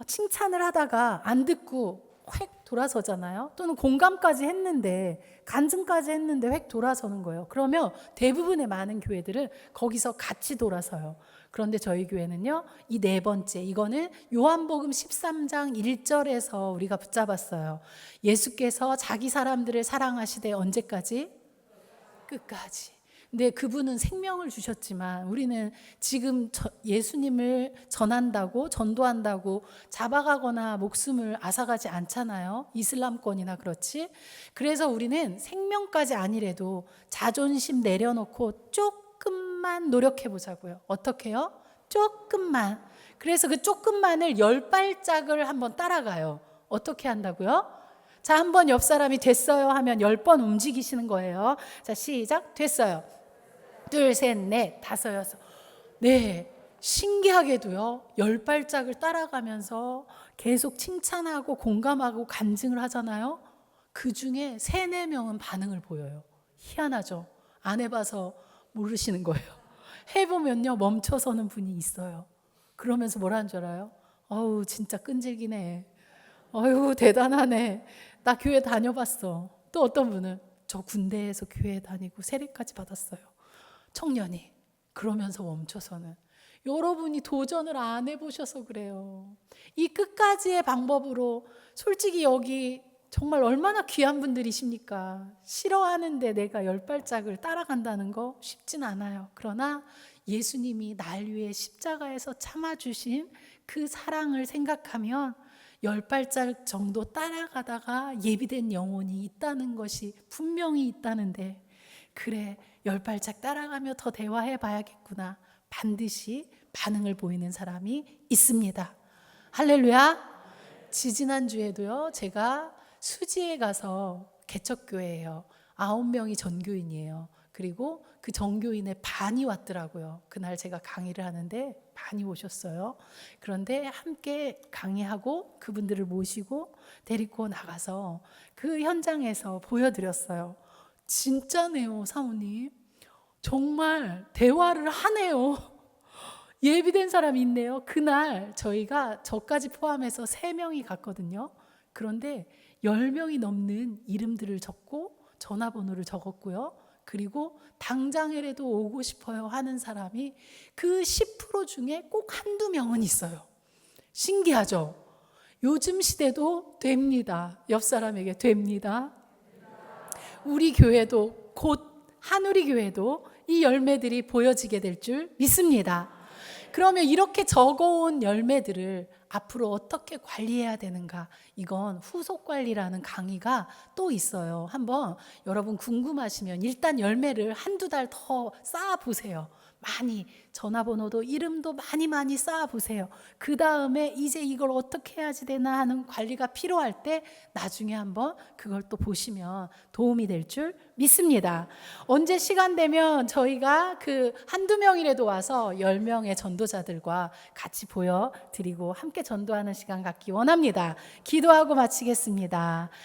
칭찬을 하다가 안 듣고 획 돌아서잖아요. 또는 공감까지 했는데 간증까지 했는데 획 돌아서는 거예요. 그러면 대부분의 많은 교회들은 거기서 같이 돌아서요. 그런데 저희 교회는요, 이 네 번째, 이거는 요한복음 13장 1절에서 우리가 붙잡았어요. 예수께서 자기 사람들을 사랑하시되 언제까지? 끝까지. 근데 그분은 생명을 주셨지만 우리는 지금 예수님을 전한다고, 전도한다고 잡아가거나 목숨을 앗아가지 않잖아요. 이슬람권이나 그렇지. 그래서 우리는 생명까지 아니래도 자존심 내려놓고 조금만 노력해 보자고요. 어떻게요? 조금만. 그래서 그 조금만을 10발짝을 한번 따라가요. 어떻게 한다고요? 자, 한번 옆 사람이 됐어요 하면 10번 움직이시는 거예요. 자, 시작. 됐어요. 둘, 셋, 넷, 다섯, 여섯. 네, 신기하게도요, 10발짝을 따라가면서 계속 칭찬하고 공감하고 간증을 하잖아요. 그 중에 3, 4명은 반응을 보여요. 희한하죠? 안 해봐서 모르시는 거예요. 해보면요 멈춰서는 분이 있어요. 그러면서 뭐라는 줄 알아요? 어우 진짜 끈질기네. 어휴 대단하네. 나 교회 다녀봤어. 또 어떤 분은 저 군대에서 교회 다니고 세례까지 받았어요. 청년이. 그러면서 멈춰서는. 여러분이 도전을 안 해보셔서 그래요. 이 끝까지의 방법으로 솔직히 여기 정말 얼마나 귀한 분들이십니까? 싫어하는데 내가 10발짝을 따라간다는 거 쉽진 않아요. 그러나 예수님이 날 위해 십자가에서 참아주신 그 사랑을 생각하면 10발짝 정도 따라가다가 예비된 영혼이 있다는 것이 분명히 있다는데, 그래 10발짝 따라가며 더 대화해 봐야겠구나. 반드시 반응을 보이는 사람이 있습니다. 할렐루야. 지지난주에도요 제가 수지에 가서 개척교회예요. 9명이 전교인이에요. 그리고 그 전교인의 반이 왔더라고요. 그날 제가 강의를 하는데 반이 오셨어요. 그런데 함께 강의하고 그분들을 모시고 데리고 나가서 그 현장에서 보여드렸어요. 진짜네요, 사모님. 정말 대화를 하네요. 예비된 사람이 있네요. 그날 저희가 저까지 포함해서 3명이 갔거든요. 그런데 10명이 넘는 이름들을 적고 전화번호를 적었고요. 그리고 당장이라도 오고 싶어요 하는 사람이 그 10% 중에 꼭 한두 명은 있어요. 신기하죠? 요즘 시대도 됩니다. 옆 사람에게 됩니다. 우리 교회도 곧 한우리 교회도 이 열매들이 보여지게 될 줄 믿습니다. 그러면 이렇게 적어온 열매들을 앞으로 어떻게 관리해야 되는가? 이건 후속 관리라는 강의가 또 있어요. 한번 여러분 궁금하시면 일단 열매를 한두 달 더 쌓아보세요. 많이 전화번호도 이름도 많이 쌓아보세요. 그 다음에 이제 이걸 어떻게 해야지 되나 하는 관리가 필요할 때 나중에 한번 그걸 또 보시면 도움이 될 줄 믿습니다. 언제 시간 되면 저희가 그 한두 명이라도 와서 10명의 전도자들과 같이 보여드리고 함께 전도하는 시간 갖기 원합니다. 기도하고 마치겠습니다.